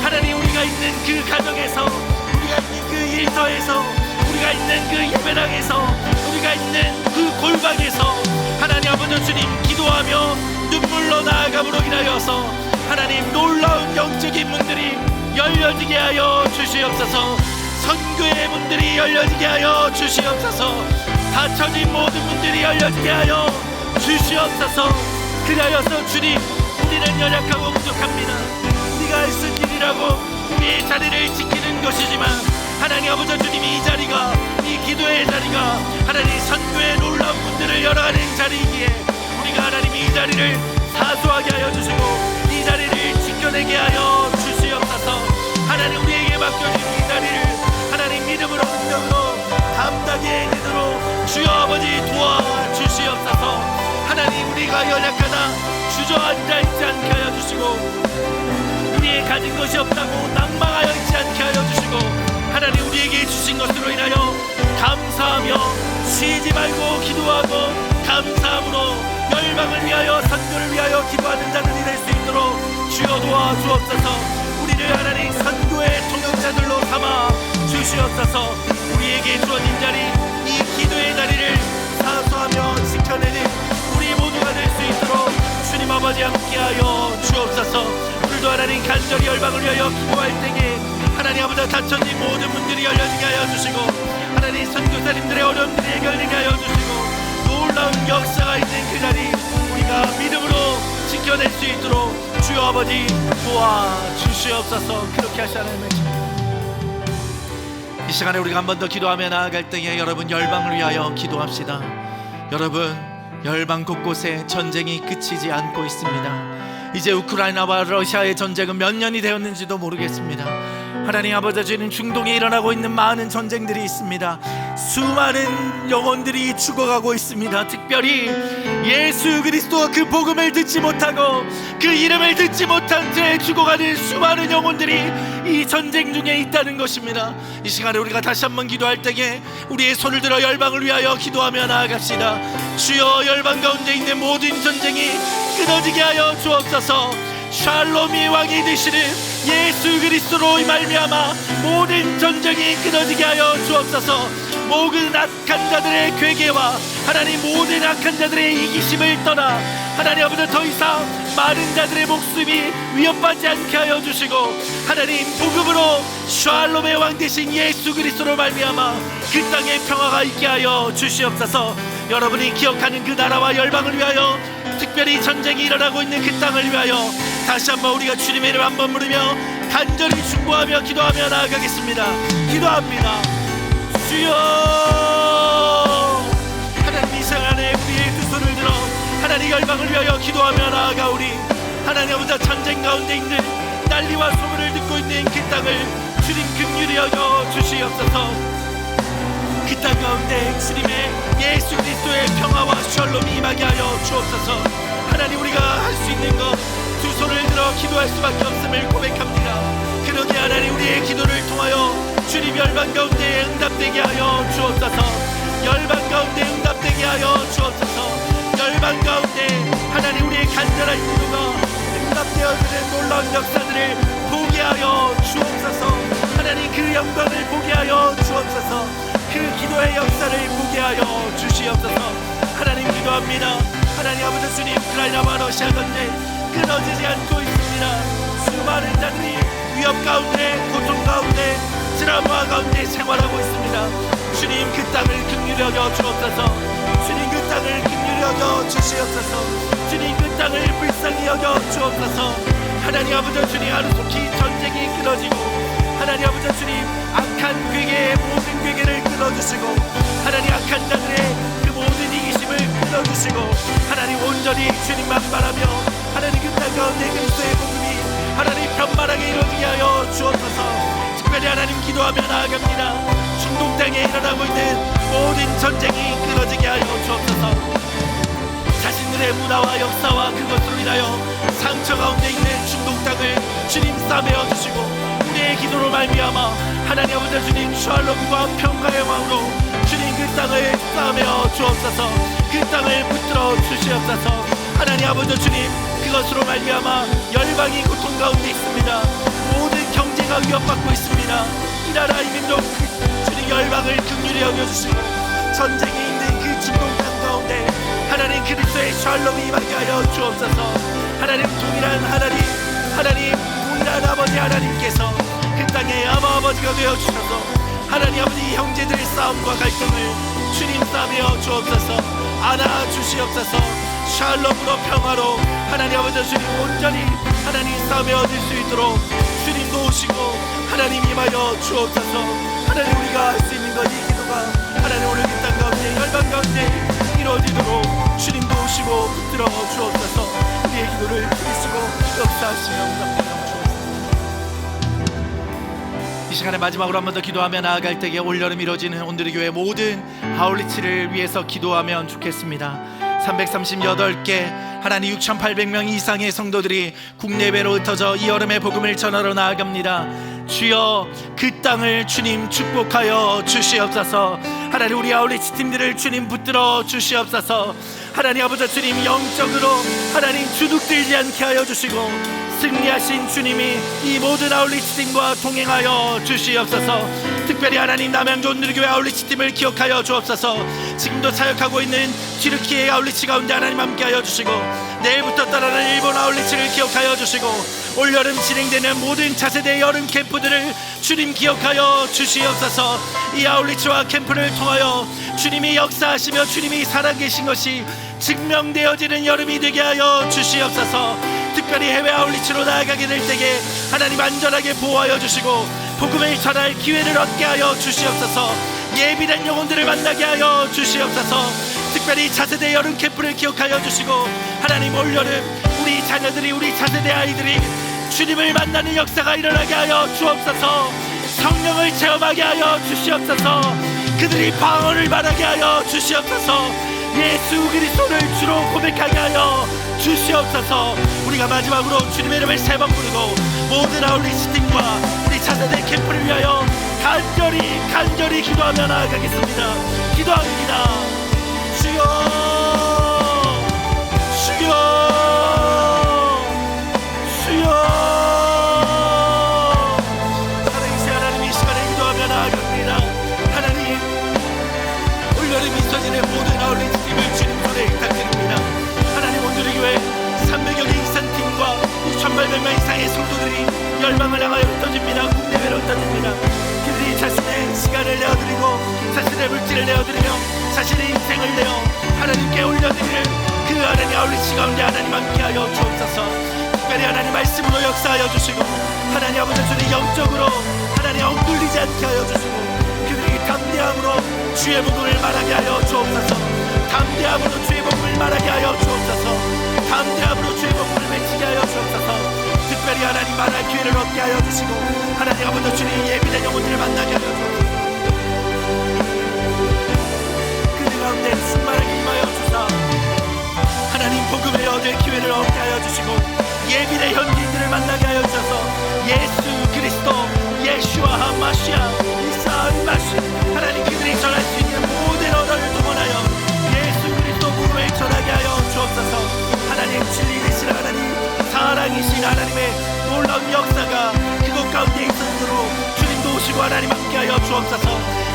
하나님, 우리가 있는 그 가정에서, 우리가 있는 그 일터에서, 우리가 있는 그 예배당에서, 우리가 있는 그 골방에서 주님께로 나아감으로 인하여서 하나님 놀라운 영적인 문들이 열려지게 하여 주시옵소서. 선교의 문들이 열려지게 하여 주시옵소서. 닫혀진 모든 문들이 열려지게 하여 주시옵소서. 그리하여서 주님, 우리는 연약하고 부족합니다. 우리가 할 수 있는 일이라고 우리의 자리를 지키는 것이지만 하나님 아버지 주님, 이 자리가, 이 기도의 자리가 하나님 선교의 놀라운 문들을 열어가는 자리이기에 우리가 하나님 이 자리를 사수하게 하여 주시고 이 자리를 지켜내게 하여 주시옵소서. 하나님 우리에게 맡겨진 이 자리를 하나님 믿음으로 능력으로 감당해 내도록 주여 아버지 도와주시옵소서. 하나님 우리가 연약하다 주저앉아 있지 않게 하여 주시고 우리의 가진 것이 없다고 낭망하여 있지 않게 하여 주시고 하나님 우리에게 주신 것으로 인하여 감사하며 쉬지 말고 기도하고 감사함으로 열방을 위하여 선교를 위하여 기도하는 자들이 될 수 있도록 주여 도와주옵소서. 우리를 하나님 선교의 통역자들로 삼아 주시옵소서. 우리에게 주어진 자리, 이 기도의 자리를 사수하며 지켜내는 우리 모두가 될 수 있도록 주님 아버지 함께하여 주옵소서. 오늘도 하나님 간절히 열방을 위하여 기도할 때에 하나님 아버지 닫혀진 모든 문들이 열려지게 하여 주시고 하나님 선교사님들의 어려움들이 해결되게 하여 주시고 놀라운 역사가 있는 그 자리 우리가 믿음으로 지켜낼 수 있도록 주여 아버지 도와주시옵소서. 그렇게 하시는 이 시간에 우리가 한 번 더 기도하며 나아갈 때에 여러분 열방을 위하여 기도합시다. 여러분 열방 곳곳에 전쟁이 그치지 않고 있습니다. 이제 우크라이나와 러시아의 전쟁은 몇 년이 되었는지도 모르겠습니다. 하나님 아버지 주님, 중동에 일어나고 있는 많은 전쟁들이 있습니다. 수많은 영혼들이 죽어가고 있습니다. 특별히 예수 그리스도와 그 복음을 듣지 못하고 그 이름을 듣지 못한 채 죽어가는 수많은 영혼들이 이 전쟁 중에 있다는 것입니다. 이 시간에 우리가 다시 한번 기도할 때에 우리의 손을 들어 열방을 위하여 기도하며 나아갑시다. 주여 열방 가운데 있는 모든 전쟁이 끊어지게 하여 주옵소서. 샬롬이 왕이 되시는 예수 그리스도로 말미암아 모든 전쟁이 끊어지게 하여 주옵소서. 모든 악한 자들의 괴계와 하나님 모든 악한 자들의 이기심을 떠나 하나님 아버지 더 이상 많은 자들의 목숨이 위협받지 않게 하여 주시고 하나님 복음으로 샬롬의 왕 되신 예수 그리스도로 말미암아 그 땅에 평화가 있게 하여 주시옵소서. 여러분이 기억하는 그 나라와 열방을 위하여 특별히 전쟁이 일어나고 있는 그 땅을 위하여 다시 한번 우리가 주님의 이름 한번 부르며 간절히 중보하며 기도하며 나아가겠습니다. 기도합니다. 주여, 하나님 이 시간에 우리의 두 손을 들어 하나님 열방을 위하여 기도하며 나아가오리. 하나님 아버지 전쟁 가운데 있는 난리와 소문을 듣고 있는 그 땅을 주님 긍휼히 여겨 주시옵소서. 그 땅 가운데 주님의 예수 그리스도의 평화와 샬롬이 임하게 하여 주옵소서. 하나님 우리가 할 수 있는 것 두 손을 들어 기도할 수밖에 없음을 고백합니다. 그러게 하나님 우리의 기도를 통하여 주님 열방 가운데 응답되게 하여 주옵소서. 열방 가운데 응답되게 하여 주옵소서. 열방 가운데 하나님 우리의 간절한 기도가 응답되어지는 놀라운 역사들을 보게 하여 주옵소서. 하나님 그 영광을 보게 하여 주옵소서. 그 기도의 역사를 보게 하여 주시옵소서. 하나님 기도합니다. 하나님 아버지 주님, 우크라이나와 러시아 전쟁 끊어지지 않고 있습니다. 수많은 자들이 위협 가운데, 고통 가운데, 드라마 가운데 생활하고 있습니다. 주님 그 땅을 긍휼히 여겨 주옵소서. 주님 그 땅을 긍휼히 여겨 주시옵소서. 주님 그 땅을 불쌍히 여겨 주옵소서. 하나님 아버지 주님, 하루속히 전쟁이 끊어지고 하나님 아버지 주님 악한 괴계의 모든 괴계를 끊어주시고 하나님 악한 자들의 그 모든 이기심을 끊어주시고 하나님 온전히 주님만 바라며 하나님 그 땅 가운데 그리스도의 복음이 하나님 편만하게 이루어지게 하여 주옵소서. 특별히 하나님 기도하며 나아갑니다. 중동 땅에 일어나고 있는 모든 전쟁이 끊어지게 하여 주옵소서. 자신들의 문화와 역사와 그것으로 인하여 상처 가운데 있는 중동 땅을 주님 싸매어 주시고 우리의 기도로 말미암아 하나님 아버지 주님 샬롬과 평화의 왕으로 주님 그 땅을 싸매어 주옵소서. 그 땅을 붙들어 주시옵소서. 하나님 아버지 주님 그것으로 말미암아 열방이 고통 가운데 있습니다. 모든 경제가 위협받고 있습니다. 이 나라 이 민족 주님 열방을 긍휼히 여겨주시고 전쟁이 있는 그 중동 땅 가운데 하나님 그리스도의 샬롬이 임하게 하여 주옵소서. 하나님 동일한 하나님 동일한 아버지 하나님께서 그 땅의 아버지가 되어주셔서 하나님 아버지 형제들의 싸움과 갈등을 주님 싸매어 주옵소서. 안아주시옵소서. 샬롬으로 평화로 하나님 아버지 주님 온전히 하나님 싸매어 줄 수 있도록 주님 도우시고 하나님 임하여 주옵소서. 하나님 우리가 할 수 있는 것 이 기도가 하나님 오늘 이 땅 가운데 열방 가운데 이루어지도록 주님 도우시고 붙들어 주옵소서. 우리의 기도를 들으시고 역사하시며 응답하여 이 시간에 마지막으로 한 번 더 기도하며 나아갈 때에 올여름 이루어지는 온누리 교회 모든 아울리치를 위해서 기도하면 좋겠습니다. 338개 하나님 6,800명 이상의 성도들이 국내외로 흩어져 이 여름의 복음을 전하러 나아갑니다. 주여 그 땅을 주님 축복하여 주시옵소서. 하나님 우리 아울리치 팀들을 주님 붙들어 주시옵소서. 하나님 아버지 주님 영적으로 하나님 주눅들지 않게 하여 주시고 승리하신 주님이 이 모든 아울리치 팀과 동행하여 주시옵소서. 특별히 하나님 남양주 온누리교회 아울리치 팀을 기억하여 주옵소서. 지금도 사역하고 있는 튀르키예 아울리치 가운데 하나님 함께하여 주시고 내일부터 따라가는 일본 아울리치를 기억하여 주시고 올여름 진행되는 모든 차세대 여름 캠프들을 주님 기억하여 주시옵소서. 이 아울리치와 캠프를 통하여 주님이 역사하시며 주님이 살아계신 것이 증명되어지는 여름이 되게 하여 주시옵소서. 특별히 해외 아울리치로 나아가게 될 때에 하나님 안전하게 보호하여 주시고 복음을 전할 기회를 얻게 하여 주시옵소서. 예비된 영혼들을 만나게 하여 주시옵소서. 특별히 차세대 여름 캠프를 기억하여 주시고 하나님 올여름 우리 자녀들이 우리 차세대 아이들이 주님을 만나는 역사가 일어나게 하여 주옵소서. 성령을 체험하게 하여 주시옵소서. 그들이 방언을 말하게 하여 주시옵소서. 예수 그리스도를 주로 고백하게 하여 주시옵소서. 우리가 마지막으로 주님의 이름을 세 번 부르고 모든 아울리치 팀과 우리 차세대 캠프를 위하여 간절히 기도하며 나아가겠습니다. 기도합니다. 주여 주여 주여. 하나님 이 시간에 기도하며 나아갑니다. 하나님 올여름 있어지는 모든 아울리치 팀을 주님 손에 부탁드립니다. 하나님 온누리 교회 300여 개 이상 팀과 6,800명 이상의 성도들이 열방을 향하여 흩어집니다. 국내외로 흩어집니다. 그들이 자신의 시간을 내어드리고 자신의 물질을 내어드리며 자신의 인생을 내어 하나님께 올려드리는 그 하나님 아울리치 가운데 하나님 함께하여 주옵소서. 특별히 하나님 말씀으로 역사하여 주시고 하나님 아버지 주님 영적으로 하나님 엉눌리지 않게 하여 주시고 그들이 담대함으로 주의 복음을 말하게 하여 주옵소서. 담대함으로 주의 복음을 말하게 하여 주옵소서. 담대함으로 주의 복음을 외치게 하여 주옵소서. 특별히 하나님 말할 기회를 얻게 하여 주시고 하나님 아버지 주님 예비된 영혼들을 만나게 하여 주옵소서. 그들 가운데 충만하게 임하여 주사 하나님 복음을 얻을 기회를 얻게 하여 주시고 예비된 현지인들을 만나게 하여 주셔서 예수 그리스도 예슈아 하마시아 이사 마시 하나님 그들이 전할 수 있는 모든 언어를 동원하여 예수 그리스도 복음을 전하게 하여 주옵소서. 하나님 진리이신 하나님 사랑이신 하나님의 놀라운 역사가 그곳 가운데 있어지도록 주님도 오시고 하나님 함께하여 주옵소서.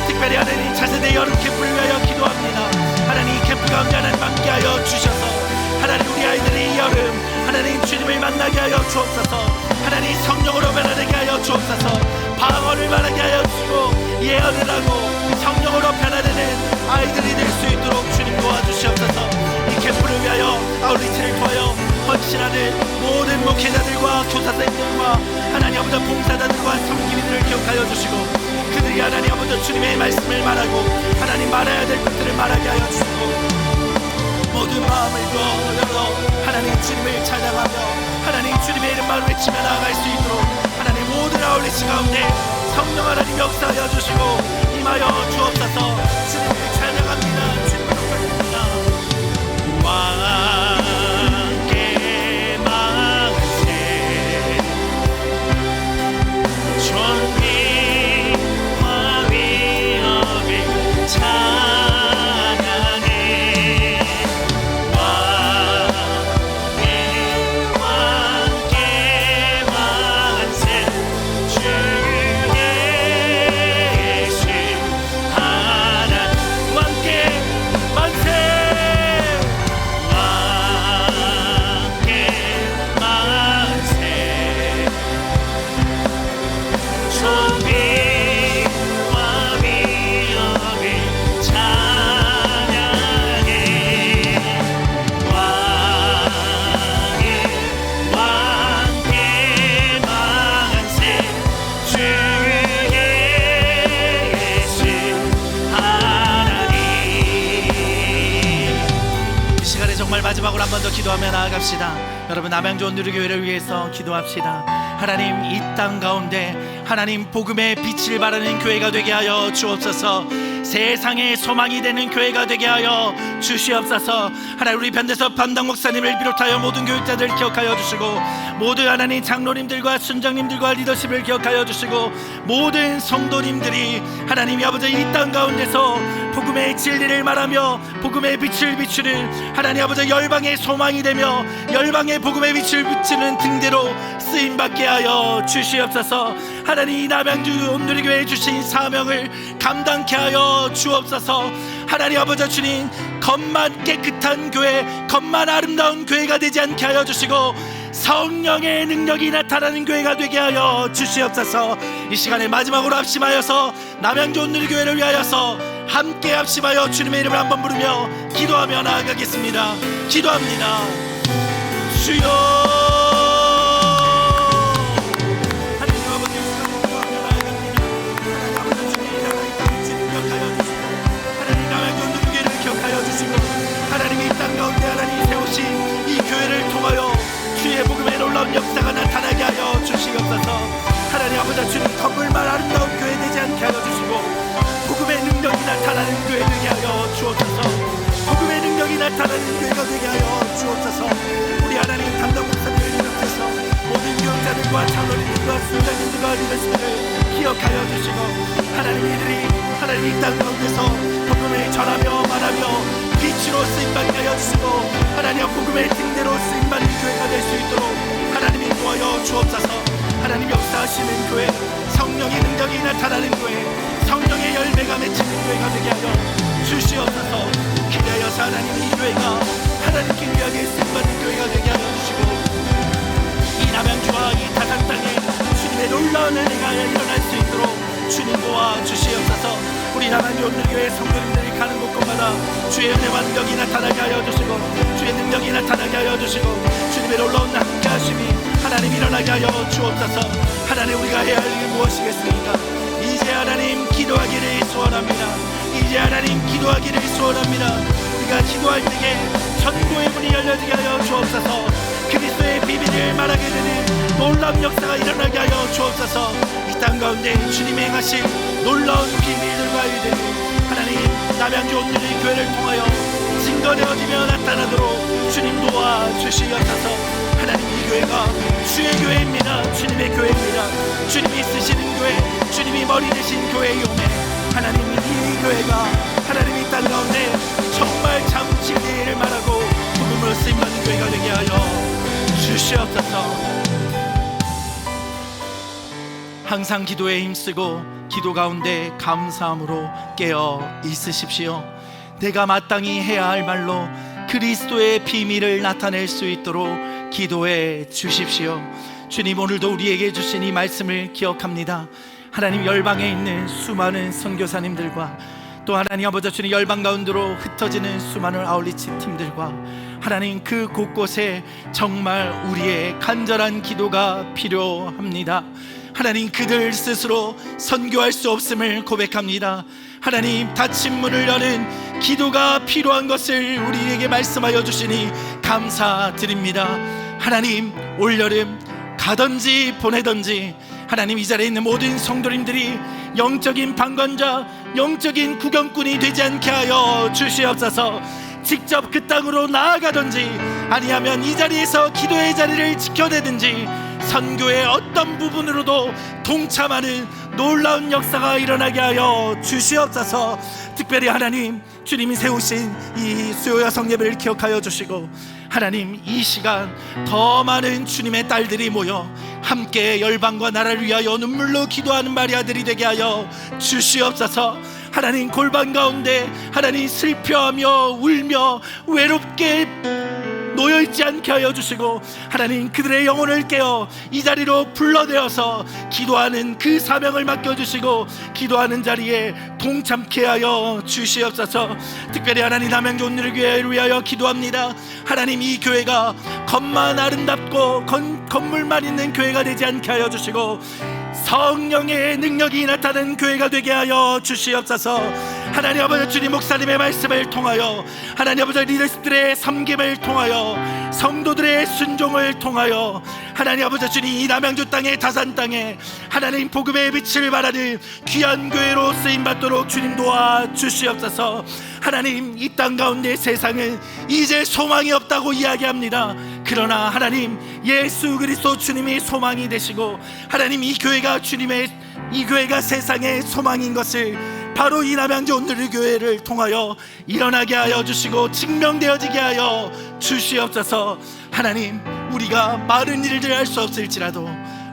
특별히 하나님 차세대 여름 캠프를 위하여 기도합니다. 하나님 이 캠프 가운데 하나님 함께하여 주셔서 하나님 우리 아이들이 이 여름 하나님 주님을 만나게 하여 주옵소서. 하나님 성령으로 변화되게 하여 주옵소서. 방언을 말하게 하여 주시고 예언을 하고 성령으로 변화되는 아이들이 될 수 있도록 주님 도와주시옵소서. 이 캠프를 위하여 아울리치를 통하여 헌신하는 모든 목회자들과 교사선생님들과 하나님 아버지 봉사자들과 섬기민들을 기억하여 주시고 그들이 하나님 아버지 주님의 말씀을 말하고 하나님 말해야 될 것들을 말하게 하여 주시고 모든 마음을 열어 하나님 주님을 찬양하며 하나님 주님의 이름만 외치며 나아갈 수 있도록 하나님 모든 아울리치 가운데 성령 하나님 역사하여 주시고 임하여 주옵소서. 주님을 찬양합니다. 주님을 높여줍니다. 왕께 만세 존귀와 위엄을 찬양해 왕께 만세 주 예수 하나님 정말 마지막으로 한 번 더 기도하며 나아갑시다. 여러분, 남양주 온누리교회를 위해서 기도합시다. 하나님, 이 땅 가운데 하나님 복음의 빛을 발하는 교회가 되게 하여 주옵소서. 세상의 소망이 되는 교회가 되게 하여 주시옵소서. 하나님, 우리 변대섭 담당 목사님을 비롯하여 모든 교육자들 기억하여 주시고, 모든 하나님 장로님들과 순장님들과 리더십을 기억하여 주시고, 모든 성도님들이 하나님 아버지 이 땅 가운데서 복음의 진리를 말하며 복음의 빛을 비추는 하나님 아버지 열방의 소망이 되며 열방의 복음의 빛을 비추는 등대로 쓰임받게 하여 주시옵소서. 하나님, 이 남양주 온누리교회에 주신 사명을 감당케 하여 주옵소서. 하나님 아버지 주님, 겉만 깨끗한 교회, 겉만 아름다운 교회가 되지 않게 하여 주시고 성령의 능력이 나타나는 교회가 되게 하여 주시옵소서. 이 시간에 마지막으로 합심하여서 남양주 온누리교회를 위하여서 함께 합심하여 주님의 이름을 한번 부르며 기도하며 나아가겠습니다. 기도합니다. 주여, 하나님이 이 땅 가운데 하나님 세우신 이 교회를 통하여 주의 복음의 놀라운 역사가 나타나게 하여 주시옵소서. 하나님 아버지 주님, 건물만 아름다운 교회 되지 않게 하여 주시고 복음의 능력이 나타나는 교회 되게 하여 주옵소서. 복음의 능력이 나타나는 교회가 되게 하여 주옵소서. 우리 하나님 담당 목사님을 비롯해서 모든 교육자들과 장로님들과 순장님들과 리더십들을 기억하여 주시고, 하나님 이들이 하나님 이 땅 가운데서 복음을 전하며 말하며 빛으로 쓰임받게 하여 주시고 하나님 복음의 등대로 쓰임받는 교회가 될 수 있도록 하나님이 도와여 주옵소서. 하나님 역사하시는 교회, 성령의 능력이 나타나는 교회, 성령의 열매가 맺히는 교회가 되게 하여 주시옵소서. 기대하여서 하나님 이 교회가 하나님께 위하게 쓰임받는 교회가 되게 하여 주시고, 이 남양주와 이 타산 땅에 주님의 놀라운 은혜가 일어날 수 있도록 주님 도와주시옵소서. 우리 남양주 온누리교회 성도님들이 가는 곳곳마다 주의 은혜와 능력이 나타나게 하여 주시고 주의 능력이 나타나게 하여 주시고 주님의 놀라운 함께하심이 하나님 일어나게 하여 주옵소서. 하나님, 우리가 해야 할 일이 무엇이겠습니까? 이제 하나님 기도하기를 소원합니다. 이제 하나님 기도하기를 소원합니다. 우리가 기도할 때에 천국의 문이 열려지게 하여 주옵소서. 그리스도의 비밀을 말하게 되는 놀라운 역사가 일어나게 하여 주옵소서. 이 땅 가운데 주님이 행하신 놀라운 비밀들과 일들이 하나님 남양주 온누리 교회를 통하여 증거되어지며 나타나도록 주님 도와주시옵소서. 하나님, 이 교회가 주의 교회입니다. 주님의 교회입니다. 주님이 쓰시는 교회, 주님이 머리 되신 교회의 용매, 하나님 이 교회가 하나님 이 땅 가운데 정말 참 진리를 말하고 복음으로 쓰임받는 교회가 되게 하여 주시옵소서. 항상 기도에 힘쓰고 기도 가운데 감사함으로 깨어 있으십시오. 내가 마땅히 해야 할 말로 그리스도의 비밀을 나타낼 수 있도록 기도해 주십시오. 주님, 오늘도 우리에게 주신 이 말씀을 기억합니다. 하나님, 열방에 있는 수많은 선교사님들과 또 하나님 아버지 주님 열방 가운데로 흩어지는 수많은 아울리치 팀들과 하나님 그 곳곳에 정말 우리의 간절한 기도가 필요합니다. 하나님, 그들 스스로 선교할 수 없음을 고백합니다. 하나님, 닫힌 문을 여는 기도가 필요한 것을 우리에게 말씀하여 주시니 감사드립니다. 하나님, 올여름 가든지 보내든지 하나님 이 자리에 있는 모든 성도님들이 영적인 방관자, 영적인 구경꾼이 되지 않게 하여 주시옵소서. 직접 그 땅으로 나아가든지 아니하면 이 자리에서 기도의 자리를 지켜내든지 선교의 어떤 부분으로도 동참하는 놀라운 역사가 일어나게 하여 주시옵소서. 특별히 하나님, 주님이 세우신 이 수요 여성 예배를 기억하여 주시고 하나님, 이 시간 더 많은 주님의 딸들이 모여 함께 열방과 나라를 위하여 눈물로 기도하는 마리아들이 되게 하여 주시옵소서. 하나님, 골방 가운데 하나님 슬퍼하며 울며 외롭게 놓여있지 않게 하여 주시고 하나님, 그들의 영혼을 깨어 이 자리로 불러내어서 기도하는 그 사명을 맡겨주시고 기도하는 자리에 동참케 하여 주시옵소서. 특별히 하나님 남양주 온누리교회를 위하여 기도합니다. 하나님, 이 교회가 겉만 아름답고 건물만 있는 교회가 되지 않게 하여 주시고 성령의 능력이 나타나는 교회가 되게 하여 주시옵소서. 하나님 아버지 주님 목사님의 말씀을 통하여 하나님 아버지 리더십들의 섬김을 통하여 성도들의 순종을 통하여 하나님 아버지 주님 이 남양주 땅의 다산 땅에 하나님 복음의 빛을 발하는 귀한 교회로 쓰임받도록 주님 도와주시옵소서. 하나님 이 땅 가운데 세상은 이제 소망이 없다고 이야기합니다. 그러나 하나님 예수 그리스도 주님이 소망이 되시고 하나님 이 교회가 세상의 소망인 것을 바로 이 남양주 온누리 교회를 통하여 일어나게 하여 주시고 증명되어지게 하여 주시옵소서. 하나님 우리가 많은 일들을 할 수 없을지라도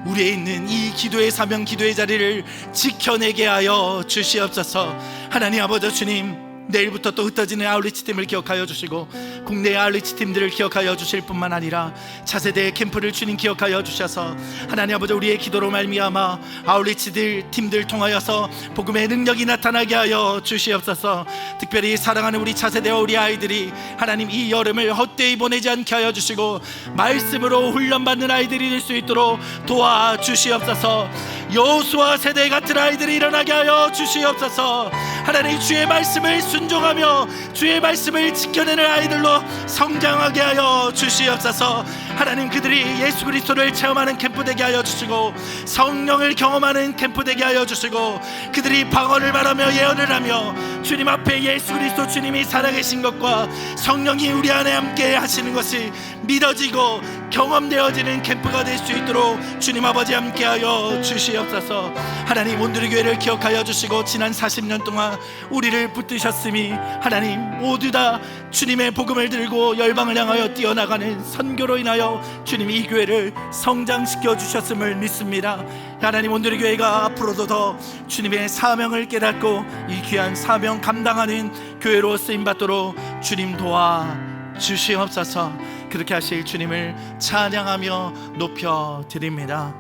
우리에 있는 이 기도의 사명 기도의 자리를 지켜내게 하여 주시옵소서. 하나님 아버지 주님 내일부터 또 흩어지는 아울리치 팀을 기억하여 주시고 국내 아울리치 팀들을 기억하여 주실 뿐만 아니라 차세대 캠프를 주님 기억하여 주셔서 하나님 아버지 우리의 기도로 말미암아 아울리치들 팀들 통하여서 복음의 능력이 나타나게 하여 주시옵소서. 특별히 사랑하는 우리 차세대와 우리 아이들이 하나님 이 여름을 헛되이 보내지 않게 하여 주시고 말씀으로 훈련받는 아이들이 될 수 있도록 도와주시옵소서. 여호수아 세대 같은 아이들이 일어나게 하여 주시옵소서. 하나님 주의 말씀을 순종하며 주의 말씀을 지켜내는 아이들로 성장하게 하여 주시옵소서. 하나님 그들이 예수 그리스도를 체험하는 캠프 되게 하여 주시고 성령을 경험하는 캠프 되게 하여 주시고 그들이 방언을 말하며 예언을 하며 주님 앞에 예수 그리스도 주님이 살아계신 것과 성령이 우리 안에 함께 하시는 것이 믿어지고 경험되어지는 캠프가 될 수 있도록 주님 아버지 함께 하여 주시옵소서. 하나님 온누리 교회를 기억하여 주시고 지난 40년 동안 우리를 붙드셨으니 하나님 모두 다 주님의 복음을 들고 열방을 향하여 뛰어나가는 선교로 인하여 주님이 이 교회를 성장시켜 주셨음을 믿습니다. 하나님 온누리 교회가 앞으로도 더 주님의 사명을 깨닫고 이 귀한 사명 감당하는 교회로 쓰임받도록 주님 도와 주시옵소서. 그렇게 하실 주님을 찬양하며 높여드립니다.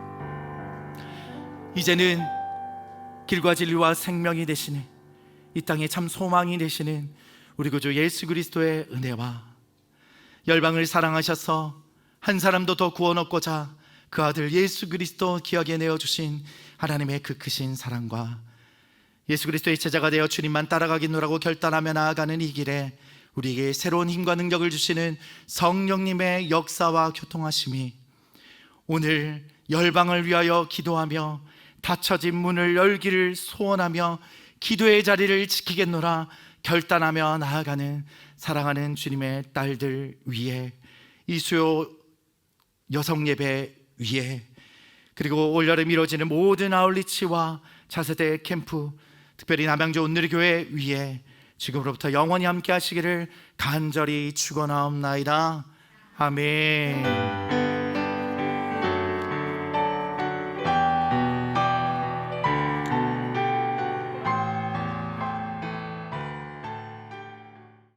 이제는 길과 진리와 생명이 되시는 이 땅에 참 소망이 되시는 우리 구주 예수 그리스도의 은혜와 열방을 사랑하셔서 한 사람도 더 구원 얻고자 그 아들 예수 그리스도 기억에 내어주신 하나님의 그 크신 사랑과 예수 그리스도의 제자가 되어 주님만 따라가겠노라고 결단하며 나아가는 이 길에 우리에게 새로운 힘과 능력을 주시는 성령님의 역사와 교통하심이 오늘 열방을 위하여 기도하며 닫혀진 문을 열기를 소원하며 기도의 자리를 지키겠노라 결단하며 나아가는 사랑하는 주님의 딸들 위에 이 수요 여성 예배 위에 그리고 올여름 이루어지는 모든 아울리치와 차세대 캠프 특별히 남양주 온누리 교회 위에 지금으로부터 영원히 함께 하시기를 간절히 축원하옵나이다. 아멘.